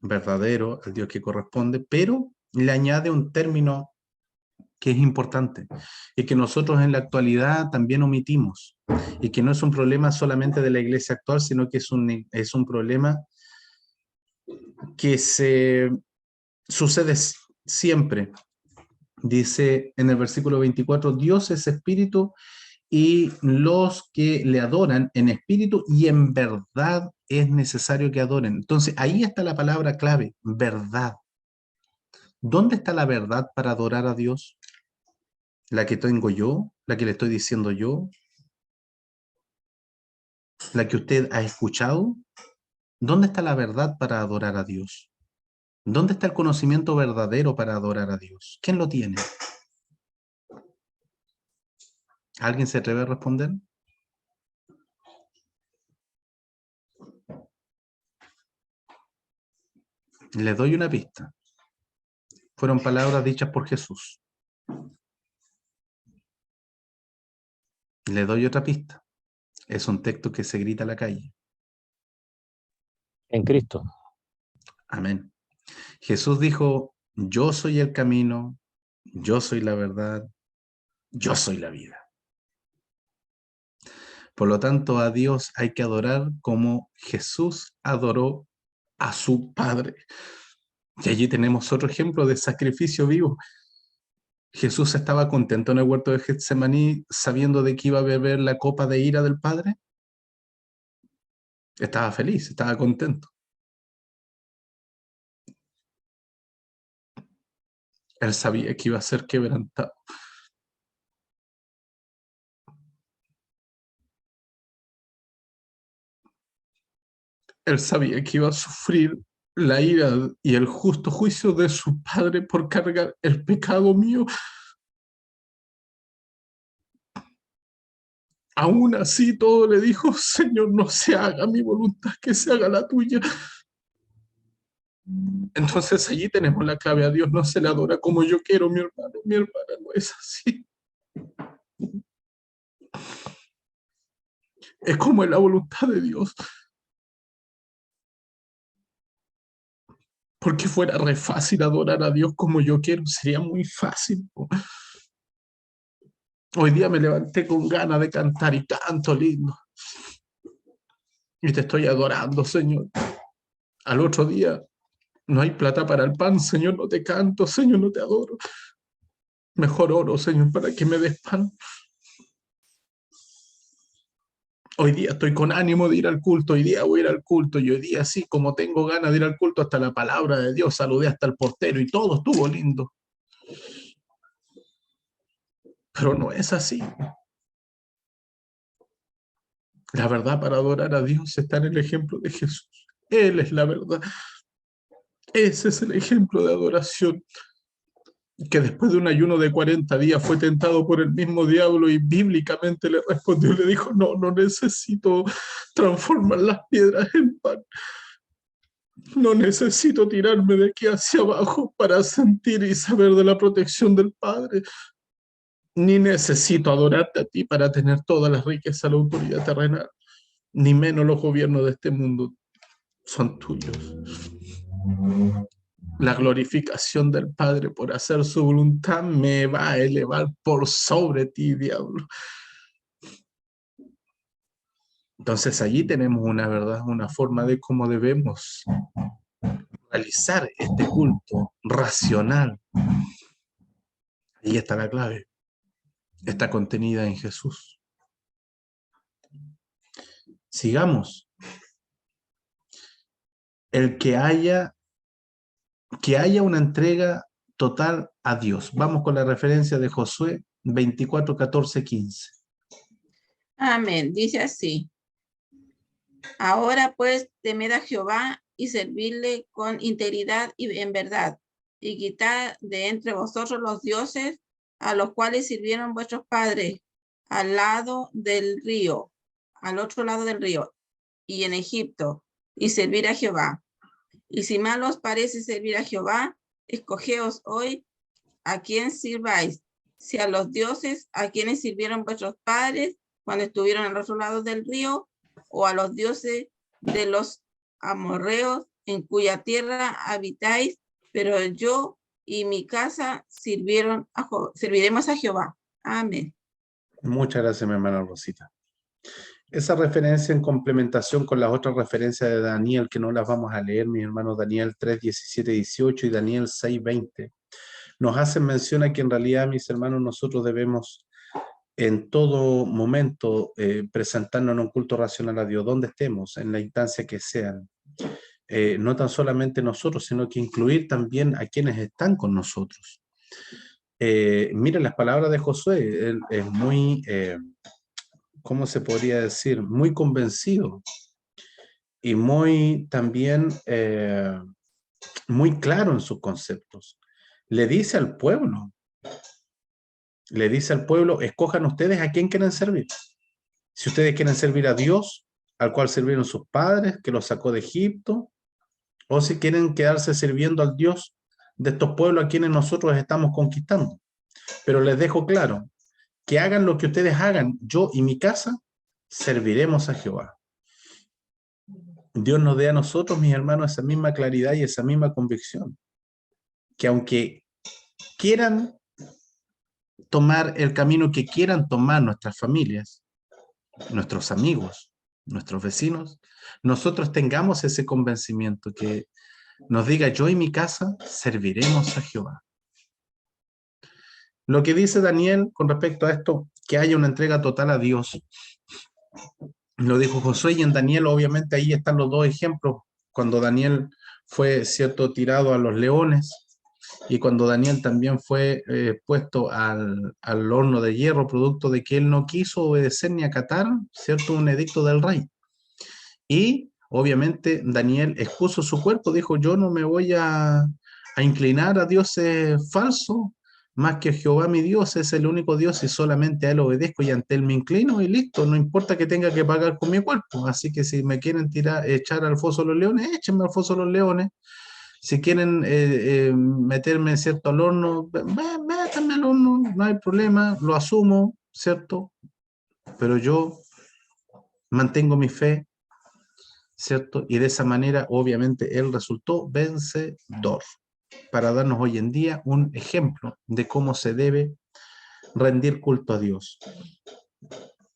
verdadero, al Dios que corresponde, pero le añade un término que es importante y que nosotros en la actualidad también omitimos, y que no es un problema solamente de la iglesia actual, sino que es un problema que sucede siempre. Dice en el versículo 24, Dios es espíritu y los que le adoran en espíritu y en verdad es necesario que adoren. Entonces ahí está la palabra clave, verdad. ¿Dónde está la verdad para adorar a Dios? ¿La que tengo yo? ¿La que le estoy diciendo yo? ¿La que usted ha escuchado? ¿Dónde está la verdad para adorar a Dios? ¿Dónde está el conocimiento verdadero para adorar a Dios? ¿Quién lo tiene? ¿Alguien se atreve a responder? Les doy una pista. Fueron palabras dichas por Jesús. Le doy otra pista. Es un texto que se grita a la calle. En Cristo. Amén. Jesús dijo, yo soy el camino, yo soy la verdad, yo soy la vida. Por lo tanto, a Dios hay que adorar como Jesús adoró a su Padre. Y allí tenemos otro ejemplo de sacrificio vivo. Jesús estaba contento en el huerto de Getsemaní sabiendo de que iba a beber la copa de ira del Padre. Estaba feliz, estaba contento. Él sabía que iba a ser quebrantado. Él sabía que iba a sufrir la ira y el justo juicio de su Padre por cargar el pecado mío. Aún así todo le dijo, Señor, no se haga mi voluntad, que se haga la tuya. Entonces allí tenemos la clave. A Dios no se le adora como yo quiero, mi hermano. Mi hermana no es así. Es como es la voluntad de Dios. Porque fuera re fácil adorar a Dios como yo quiero, sería muy fácil. Hoy día me levanté con ganas de cantar y canto lindo. Y te estoy adorando, Señor. Al otro día, no hay plata para el pan, Señor, no te canto, Señor, no te adoro. Mejor oro, Señor, para que me des pan. Hoy día estoy con ánimo de ir al culto, hoy día voy a ir al culto, y hoy día sí, como tengo ganas de ir al culto, hasta la palabra de Dios, saludé hasta el portero y todo estuvo lindo. Pero no es así. La verdad para adorar a Dios está en el ejemplo de Jesús. Él es la verdad. Ese es el ejemplo de adoración. Que después de un ayuno de 40 días fue tentado por el mismo diablo y bíblicamente le respondió y le dijo, no necesito transformar las piedras en pan. No necesito tirarme de aquí hacia abajo para sentir y saber de la protección del Padre. Ni necesito adorarte a ti para tener todas las riquezas, la autoridad terrenal. Ni menos los gobiernos de este mundo son tuyos. La glorificación del Padre por hacer su voluntad me va a elevar por sobre ti, diablo. Entonces allí tenemos una verdad, una forma de cómo debemos realizar este culto racional. Ahí está la clave. Está contenida en Jesús. Sigamos. El que haya una entrega total a Dios. Vamos con la referencia de Josué 24, 14, 15. Amén. Dice así. Ahora pues temed a Jehová y servidle con integridad y en verdad, y quitad de entre vosotros los dioses a los cuales sirvieron vuestros padres al lado del río, al otro lado del río, y en Egipto, y servir a Jehová. Y si mal os parece servir a Jehová, escogeos hoy a quién sirváis, si a los dioses a quienes sirvieron vuestros padres cuando estuvieron al otro lado del río, o a los dioses de los amorreos en cuya tierra habitáis, pero yo y mi casa serviremos a Jehová. Amén. Muchas gracias, mi hermana Rosita. Esa referencia en complementación con las otras referencias de Daniel, que no las vamos a leer, mis hermanos, Daniel 3, 17, 18 y Daniel 6, 20, nos hacen mención a que en realidad, mis hermanos, nosotros debemos en todo momento presentarnos en un culto racional a Dios, donde estemos, en la instancia que sean. No tan solamente nosotros, sino que incluir también a quienes están con nosotros. Miren las palabras de Josué, él es muy, ¿cómo se podría decir? Muy convencido y muy también muy claro en sus conceptos. Le dice al pueblo, escojan ustedes a quién quieren servir. Si ustedes quieren servir a Dios, al cual sirvieron sus padres, que los sacó de Egipto, o si quieren quedarse sirviendo al Dios de estos pueblos a quienes nosotros estamos conquistando. Pero les dejo claro, que hagan lo que ustedes hagan, yo y mi casa serviremos a Jehová. Dios nos dé a nosotros, mis hermanos, esa misma claridad y esa misma convicción, que aunque quieran tomar el camino que quieran tomar nuestras familias, nuestros amigos, nuestros vecinos, nosotros tengamos ese convencimiento que nos diga, yo y mi casa serviremos a Jehová. Lo que dice Daniel con respecto a esto, que haya una entrega total a Dios, lo dijo Josué, y en Daniel obviamente ahí están los dos ejemplos, cuando Daniel fue, cierto, tirado a los leones, y cuando Daniel también fue puesto al horno de hierro, producto de que él no quiso obedecer ni acatar, cierto, un edicto del rey. Y obviamente Daniel expuso su cuerpo, dijo, yo no me voy a inclinar a dioses falsos, más que Jehová mi Dios es el único Dios y solamente a él obedezco y ante él me inclino y listo, no importa que tenga que pagar con mi cuerpo. Así que si me quieren echar al foso de los leones, échenme al foso de los leones. Si quieren meterme, ¿cierto?, al horno, métanme al horno, no hay problema, lo asumo, ¿cierto? Pero yo mantengo mi fe, ¿cierto? Y de esa manera, obviamente, él resultó vencedor, para darnos hoy en día un ejemplo de cómo se debe rendir culto a Dios.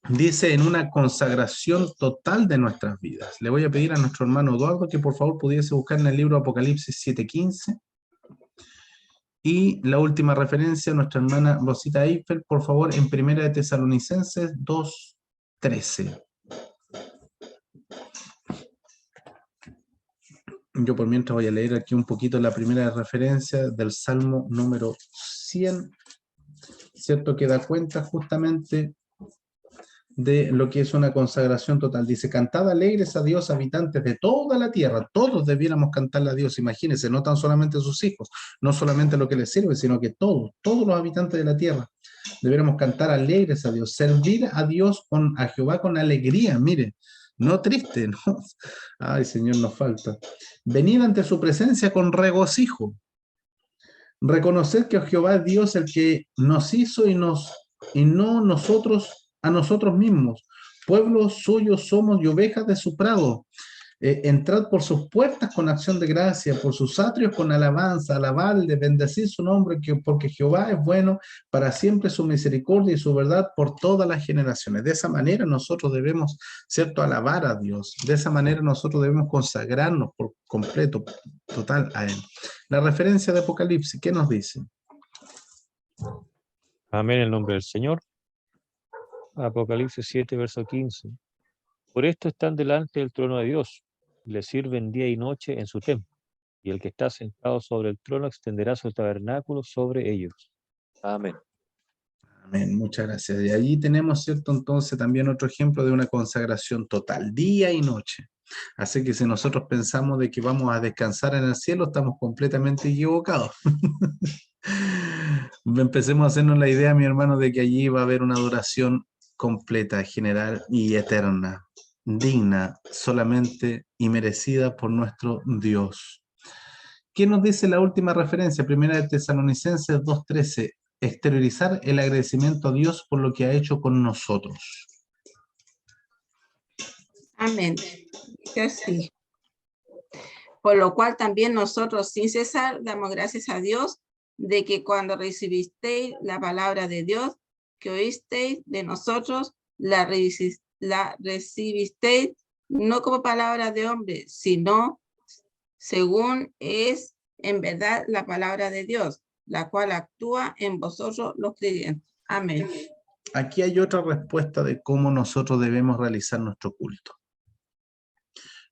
Dice, en una consagración total de nuestras vidas. Le voy a pedir a nuestro hermano Eduardo que por favor pudiese buscar en el libro Apocalipsis 7:15 Y la última referencia, nuestra hermana Rosita Eiffel, por favor, en Primera de Tesalonicenses 2:13. Yo por mientras voy a leer aquí un poquito la primera referencia del Salmo número 100, ¿cierto? Que da cuenta justamente de lo que es una consagración total. Dice, cantad alegres a Dios, habitantes de toda la tierra. Todos debiéramos cantarle a Dios, imagínense, no tan solamente sus hijos, no solamente lo que les sirve, sino que todos los habitantes de la tierra debiéramos cantar alegres a Dios, servir a Dios, a Jehová con alegría, mire, no triste, ¿no? Ay, Señor, nos falta. Venid ante su presencia con regocijo. Reconocer que Jehová es Dios el que nos hizo y no nosotros a nosotros mismos. Pueblos suyos somos y ovejas de su prado. Entrad por sus puertas con acción de gracia, por sus atrios con alabanza, alabarle, bendecir su nombre, porque Jehová es bueno, para siempre su misericordia y su verdad por todas las generaciones. De esa manera nosotros debemos, ¿cierto?, alabar a Dios. De esa manera nosotros debemos consagrarnos por completo, total a Él. La referencia de Apocalipsis, ¿qué nos dice? Amén, en el nombre del Señor. Apocalipsis 7, verso 15. Por esto están delante del trono de Dios, le sirven día y noche en su templo, y el que está sentado sobre el trono extenderá su tabernáculo sobre ellos. Amén. Amén, muchas gracias. Y allí tenemos, ¿cierto?, entonces también otro ejemplo de una consagración total, día y noche. Así que si nosotros pensamos de que vamos a descansar en el cielo, estamos completamente equivocados. Empecemos a hacernos la idea, mi hermano, de que allí va a haber una adoración completa, general y eterna, digna solamente y merecida por nuestro Dios. ¿Qué nos dice la última referencia? Primera de Tesalonicenses 2:13. Exteriorizar el agradecimiento a Dios por lo que ha hecho con nosotros. Amén. Dice así. Por lo cual también nosotros sin cesar damos gracias a Dios de que cuando recibisteis la palabra de Dios, que oísteis de nosotros, la recibisteis no como palabra de hombre, sino según es en verdad la palabra de Dios, la cual actúa en vosotros los creyentes. Amén. Aquí hay otra respuesta de cómo nosotros debemos realizar nuestro culto.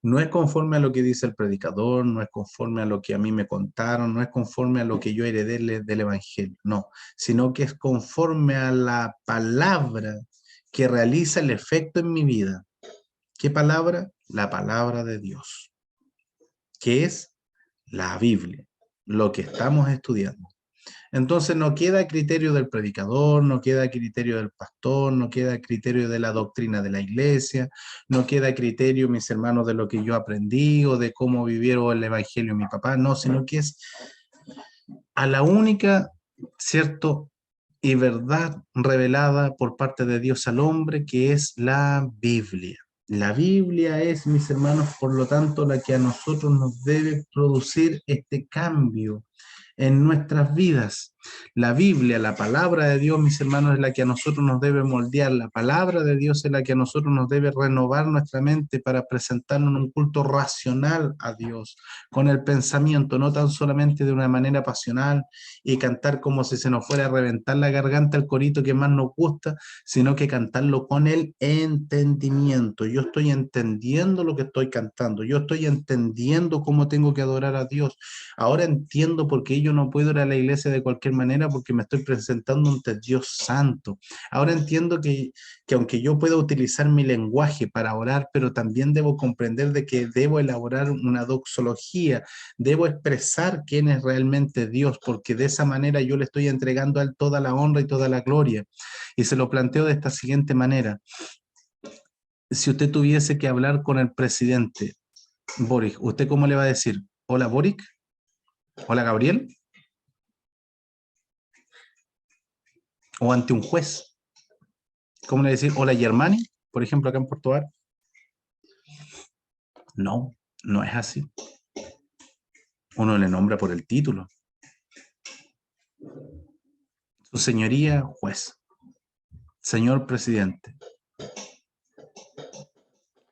No es conforme a lo que dice el predicador, no es conforme a lo que a mí me contaron, no es conforme a lo que yo heredé del Evangelio, no, sino que es conforme a la palabra que realiza el efecto en mi vida. ¿Qué palabra? La palabra de Dios, que es la Biblia, lo que estamos estudiando. Entonces no queda a criterio del predicador, no queda a criterio del pastor, no queda a criterio de la doctrina de la iglesia, no queda a criterio, mis hermanos, de lo que yo aprendí o de cómo vivieron el evangelio mi papá, no, sino que es a la única, ¿cierto?, y verdad revelada por parte de Dios al hombre, que es la Biblia. La Biblia es, mis hermanos, por lo tanto, la que a nosotros nos debe producir este cambio en nuestras vidas. La Biblia, la palabra de Dios, mis hermanos, es la que a nosotros nos debe moldear. La palabra de Dios es la que a nosotros nos debe renovar nuestra mente para presentarnos en un culto racional a Dios, con el pensamiento, no tan solamente de una manera pasional y cantar como si se nos fuera a reventar la garganta el corito que más nos gusta, sino que cantarlo con el entendimiento. Yo estoy entendiendo lo que estoy cantando, yo estoy entendiendo cómo tengo que adorar a Dios. Ahora entiendo por qué yo no puedo ir a la iglesia de cualquier manera, porque me estoy presentando ante Dios santo. Ahora entiendo que aunque yo pueda utilizar mi lenguaje para orar, pero también debo comprender de que debo elaborar una doxología, debo expresar quién es realmente Dios, porque de esa manera yo le estoy entregando a Él toda la honra y toda la gloria. Y se lo planteo de esta siguiente manera. Si usted tuviese que hablar con el presidente Boric, ¿usted cómo le va a decir? Hola Boric, hola Gabriel, o ante un juez, ¿cómo le va a decir? Hola Germani, por ejemplo, acá en Portugal? No, no es así. Uno le nombra por el título. Su señoría, juez. Señor presidente.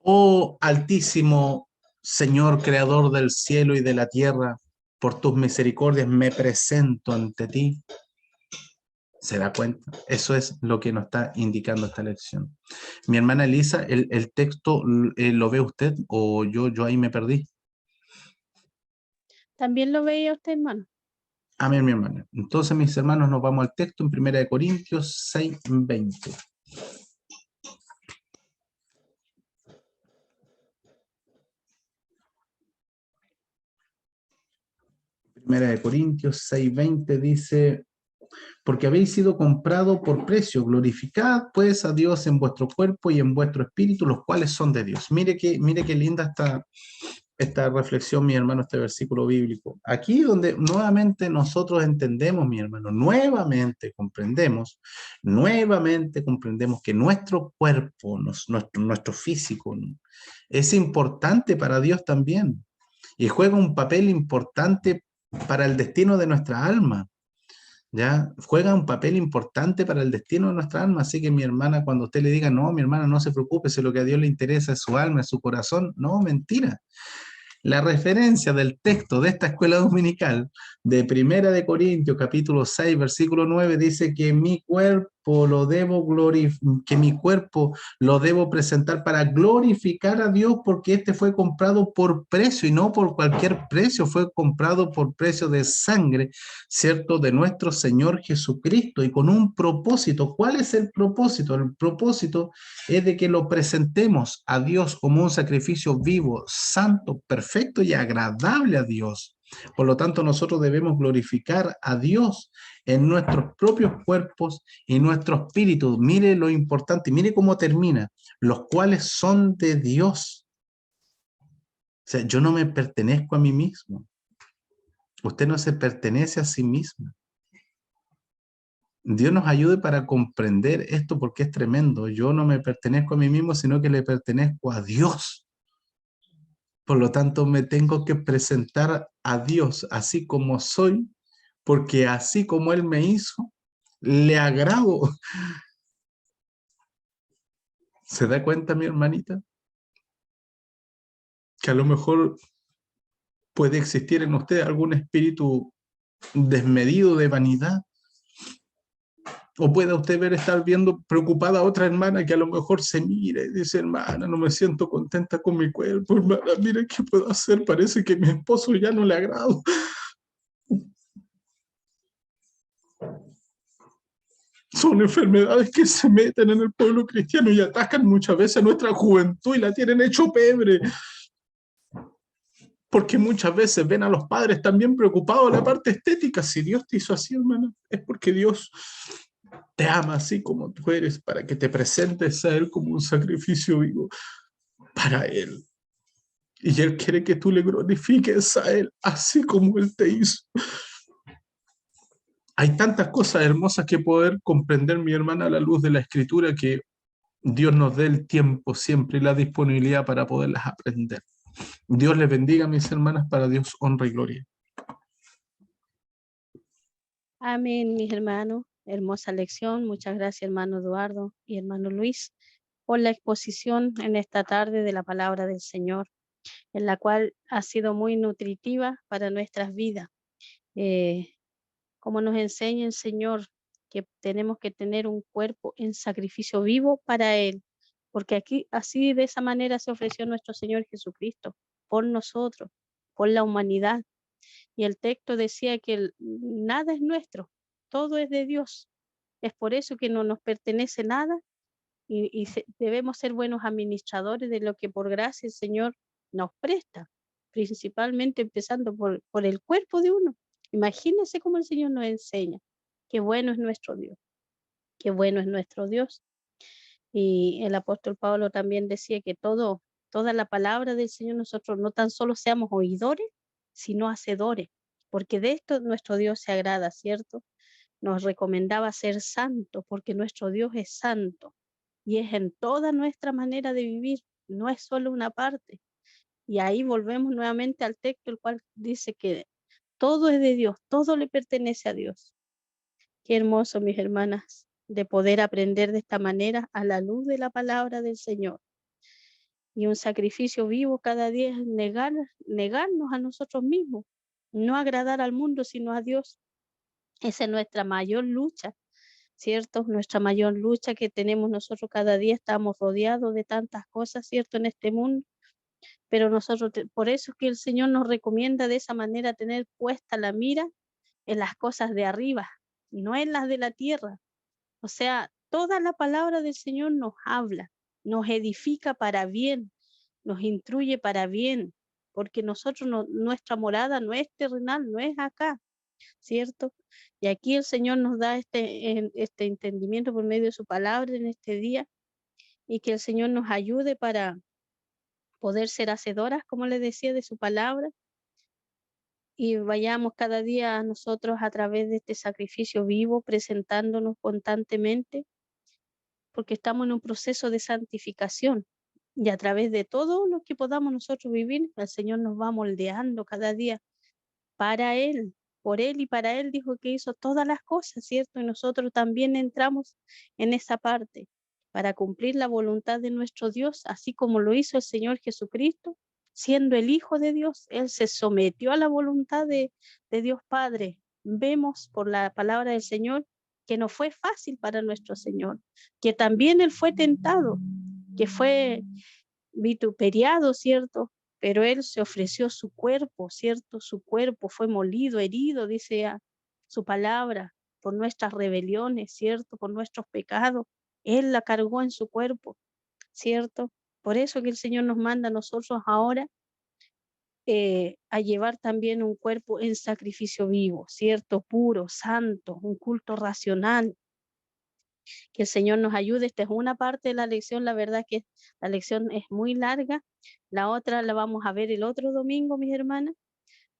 Oh altísimo Señor creador del cielo y de la tierra, por tus misericordias me presento ante ti. ¿Se da cuenta? Eso es lo que nos está indicando esta lección. Mi hermana Elisa, ¿el texto lo ve usted o yo ahí me perdí? ¿También lo veía usted, hermano? Amén, mi hermana. Entonces, mis hermanos, nos vamos al texto en 1 Corintios 6:20. 1 Corintios 6:20 dice: porque habéis sido comprado por precio, glorificad pues a Dios en vuestro cuerpo y en vuestro espíritu, los cuales son de Dios. Mire qué linda esta reflexión, mi hermano, este versículo bíblico. Aquí donde nuevamente nosotros entendemos, mi hermano, nuevamente comprendemos que nuestro cuerpo, nuestro físico, es importante para Dios también y juega un papel importante para el destino de nuestra alma. ¿Ya? Juega un papel importante para el destino de nuestra alma, así que mi hermana, cuando usted le diga, no, mi hermana, no se preocupe, si lo que a Dios le interesa es su alma, es su corazón, no, mentira. La referencia del texto de esta escuela dominical de 1 Corintios capítulo 6 versículo 9 dice que mi cuerpo lo debo presentar para glorificar a Dios, porque este fue comprado por precio y no por cualquier precio, fue comprado por precio de sangre, ¿cierto? De nuestro Señor Jesucristo y con un propósito. ¿Cuál es el propósito? El propósito es de que lo presentemos a Dios como un sacrificio vivo, santo, perfecto y agradable a Dios. Por lo tanto, nosotros debemos glorificar a Dios en nuestros propios cuerpos y nuestro espíritu. Mire lo importante, mire cómo termina, los cuales son de Dios. O sea, yo no me pertenezco a mí mismo. Usted no se pertenece a sí mismo. Dios nos ayude para comprender esto porque es tremendo. Yo no me pertenezco a mí mismo, sino que le pertenezco a Dios. Por lo tanto, me tengo que presentar a Dios así como soy, porque así como Él me hizo, le agrado. ¿Se da cuenta, mi hermanita? Que a lo mejor puede existir en usted algún espíritu desmedido de vanidad. O puede usted estar viendo preocupada a otra hermana que a lo mejor se mire y dice, hermana, no me siento contenta con mi cuerpo, hermana, mire qué puedo hacer, parece que mi esposo ya no le agrado. Son enfermedades que se meten en el pueblo cristiano y atacan muchas veces a nuestra juventud y la tienen hecho pebre. Porque muchas veces ven a los padres también preocupados de la parte estética. Si Dios te hizo así, hermana, es porque Dios te ama así como tú eres, para que te presentes a Él como un sacrificio vivo para Él. Y Él quiere que tú le glorifiques a Él, así como Él te hizo. Hay tantas cosas hermosas que poder comprender, mi hermana, a la luz de la Escritura, que Dios nos dé el tiempo siempre y la disponibilidad para poderlas aprender. Dios les bendiga, mis hermanas, para Dios honra y gloria. Amén, mis hermanos. Hermosa lección. Muchas gracias, hermano Eduardo y hermano Luis, por la exposición en esta tarde de la palabra del Señor, en la cual ha sido muy nutritiva para nuestras vidas. Como nos enseña el Señor, que tenemos que tener un cuerpo en sacrificio vivo para Él, porque aquí, así de esa manera se ofreció nuestro Señor Jesucristo, por nosotros, por la humanidad. Y el texto decía que nada es nuestro, todo es de Dios. Es por eso que no nos pertenece nada y debemos ser buenos administradores de lo que por gracia el Señor nos presta, principalmente empezando por el cuerpo de uno. Imagínense cómo el Señor nos enseña. Qué bueno es nuestro Dios, qué bueno es nuestro Dios. Y el apóstol Pablo también decía que toda la palabra del Señor, nosotros no tan solo seamos oidores, sino hacedores, porque de esto nuestro Dios se agrada, ¿cierto? Nos recomendaba ser santos, porque nuestro Dios es santo, y es en toda nuestra manera de vivir, no es solo una parte. Y ahí volvemos nuevamente al texto, el cual dice que todo es de Dios, todo le pertenece a Dios. Qué hermoso, mis hermanas, de poder aprender de esta manera a la luz de la palabra del Señor. Y un sacrificio vivo cada día es negarnos a nosotros mismos, no agradar al mundo, sino a Dios. Esa es nuestra mayor lucha, ¿cierto? Nuestra mayor lucha que tenemos nosotros cada día. Estamos rodeados de tantas cosas, ¿cierto? En este mundo, pero nosotros, por eso es que el Señor nos recomienda de esa manera tener puesta la mira en las cosas de arriba, no en las de la tierra. O sea, toda la palabra del Señor nos habla, nos edifica para bien, nos instruye para bien, porque nosotros nuestra morada no es terrenal, no es acá, ¿cierto? Y aquí el Señor nos da este entendimiento por medio de su palabra en este día, y que el Señor nos ayude para poder ser hacedoras, como les decía, de su palabra, y vayamos cada día nosotros a través de este sacrificio vivo, presentándonos constantemente, porque estamos en un proceso de santificación, y a través de todo lo que podamos nosotros vivir, el Señor nos va moldeando cada día para Él, por Él y para Él. Dijo que hizo todas las cosas, ¿cierto? Y nosotros también entramos en esa parte para cumplir la voluntad de nuestro Dios, así como lo hizo el Señor Jesucristo, siendo el Hijo de Dios. Él se sometió a la voluntad de Dios Padre. Vemos por la palabra del Señor que no fue fácil para nuestro Señor, que también Él fue tentado, que fue vituperiado, ¿cierto? Pero Él se ofreció su cuerpo, ¿cierto? Su cuerpo fue molido, herido, dice su palabra, por nuestras rebeliones, ¿cierto? Por nuestros pecados. Él la cargó en su cuerpo, ¿cierto? Por eso que el Señor nos manda a nosotros ahora a llevar también un cuerpo en sacrificio vivo, ¿cierto? Puro, santo, un culto racional. Que el Señor nos ayude. Esta es una parte de la lección, la verdad que la lección es muy larga. La otra la vamos a ver el otro domingo, mis hermanas.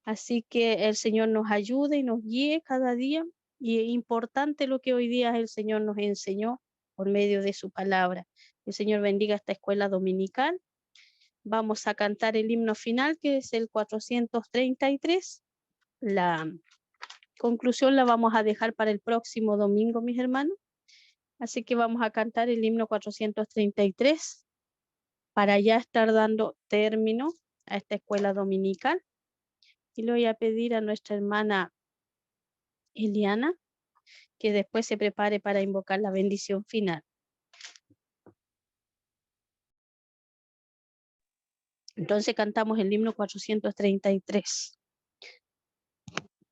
Así que el Señor nos ayude y nos guíe cada día. Y es importante lo que hoy día el Señor nos enseñó por medio de su palabra. El Señor bendiga esta escuela dominical. Vamos a cantar el himno final, que es el 433. La conclusión la vamos a dejar para el próximo domingo, mis hermanos. Así que vamos a cantar el himno 433 para ya estar dando término a esta escuela dominical. Y le voy a pedir a nuestra hermana Eliana que después se prepare para invocar la bendición final. Entonces cantamos el himno 433.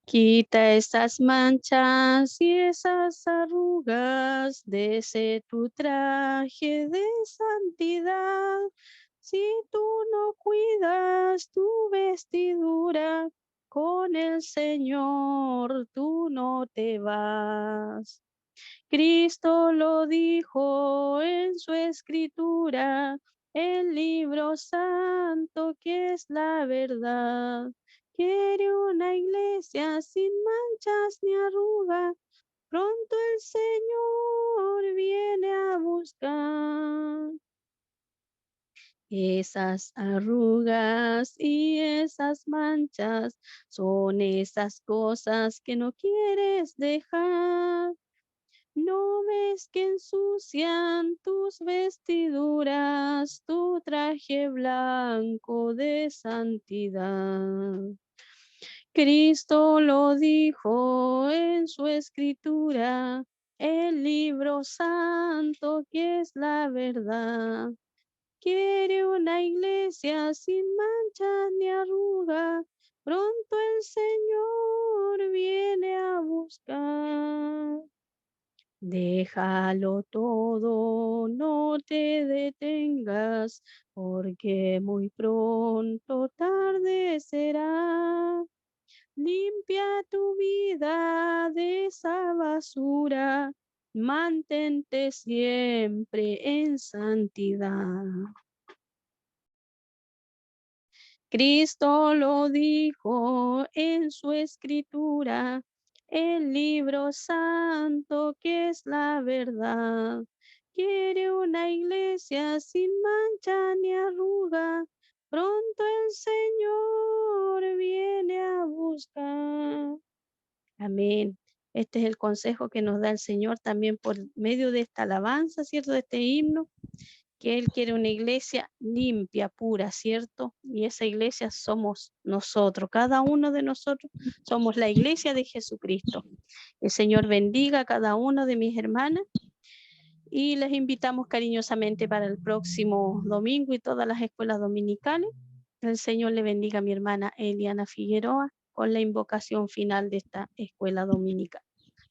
Quita esas manchas y esas arrugas de ese tu traje de santidad. Si tú no cuidas tu vestidura, con el Señor tú no te vas. Cristo lo dijo en su escritura, el libro santo que es la verdad. Quiere una iglesia sin manchas ni arruga, pronto el Señor viene a buscar. Esas arrugas y esas manchas son esas cosas que no quieres dejar. ¿No ves que ensucian tus vestiduras, tu traje blanco de santidad? Cristo lo dijo en su escritura, el libro santo que es la verdad. Quiere una iglesia sin mancha ni arruga, pronto el Señor viene a buscar. Déjalo todo, no te detengas, porque muy pronto tarde será. Limpia tu vida de esa basura, mantente siempre en santidad. Cristo lo dijo en su escritura, el libro santo que es la verdad. Quiere una iglesia sin mancha ni arruga, pronto el Señor viene a buscar. Amén. Este es el consejo que nos da el Señor también por medio de esta alabanza, ¿cierto? De este himno, que Él quiere una iglesia limpia, pura, ¿cierto? Y esa iglesia somos nosotros, cada uno de nosotros somos la iglesia de Jesucristo. El Señor bendiga a cada uno de mis hermanas y les invitamos cariñosamente para el próximo domingo y todas las escuelas dominicales. El Señor le bendiga a mi hermana Eliana Figueroa con la invocación final de esta escuela dominical.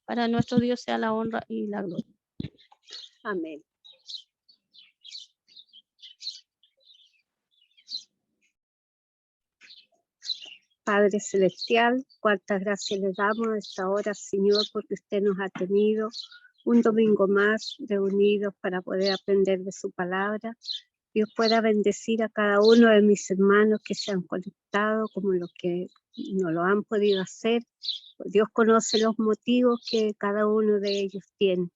Para nuestro Dios sea la honra y la gloria. Amén. Padre Celestial, cuántas gracias le damos a esta hora, Señor, porque usted nos ha tenido un domingo más reunidos para poder aprender de su palabra. Dios pueda bendecir a cada uno de mis hermanos que se han conectado, como los que no lo han podido hacer. Dios conoce los motivos que cada uno de ellos tiene.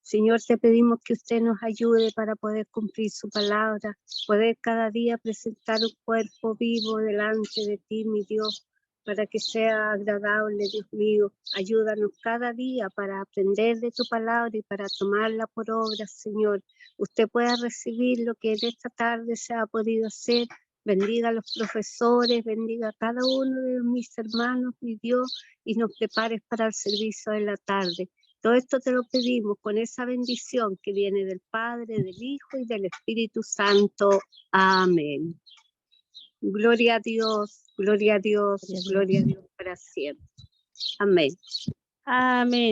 Señor, te pedimos que usted nos ayude para poder cumplir su palabra, poder cada día presentar un cuerpo vivo delante de ti, mi Dios, para que sea agradable, Dios mío. Ayúdanos cada día para aprender de tu palabra y para tomarla por obra, Señor. Usted pueda recibir lo que en esta tarde se ha podido hacer. Bendiga a los profesores, bendiga a cada uno de mis hermanos, mi Dios, y nos prepares para el servicio de la tarde. Todo esto te lo pedimos con esa bendición que viene del Padre, del Hijo y del Espíritu Santo. Amén. Gloria a Dios, gloria a Dios, gloria a Dios para siempre. Amén. Amén.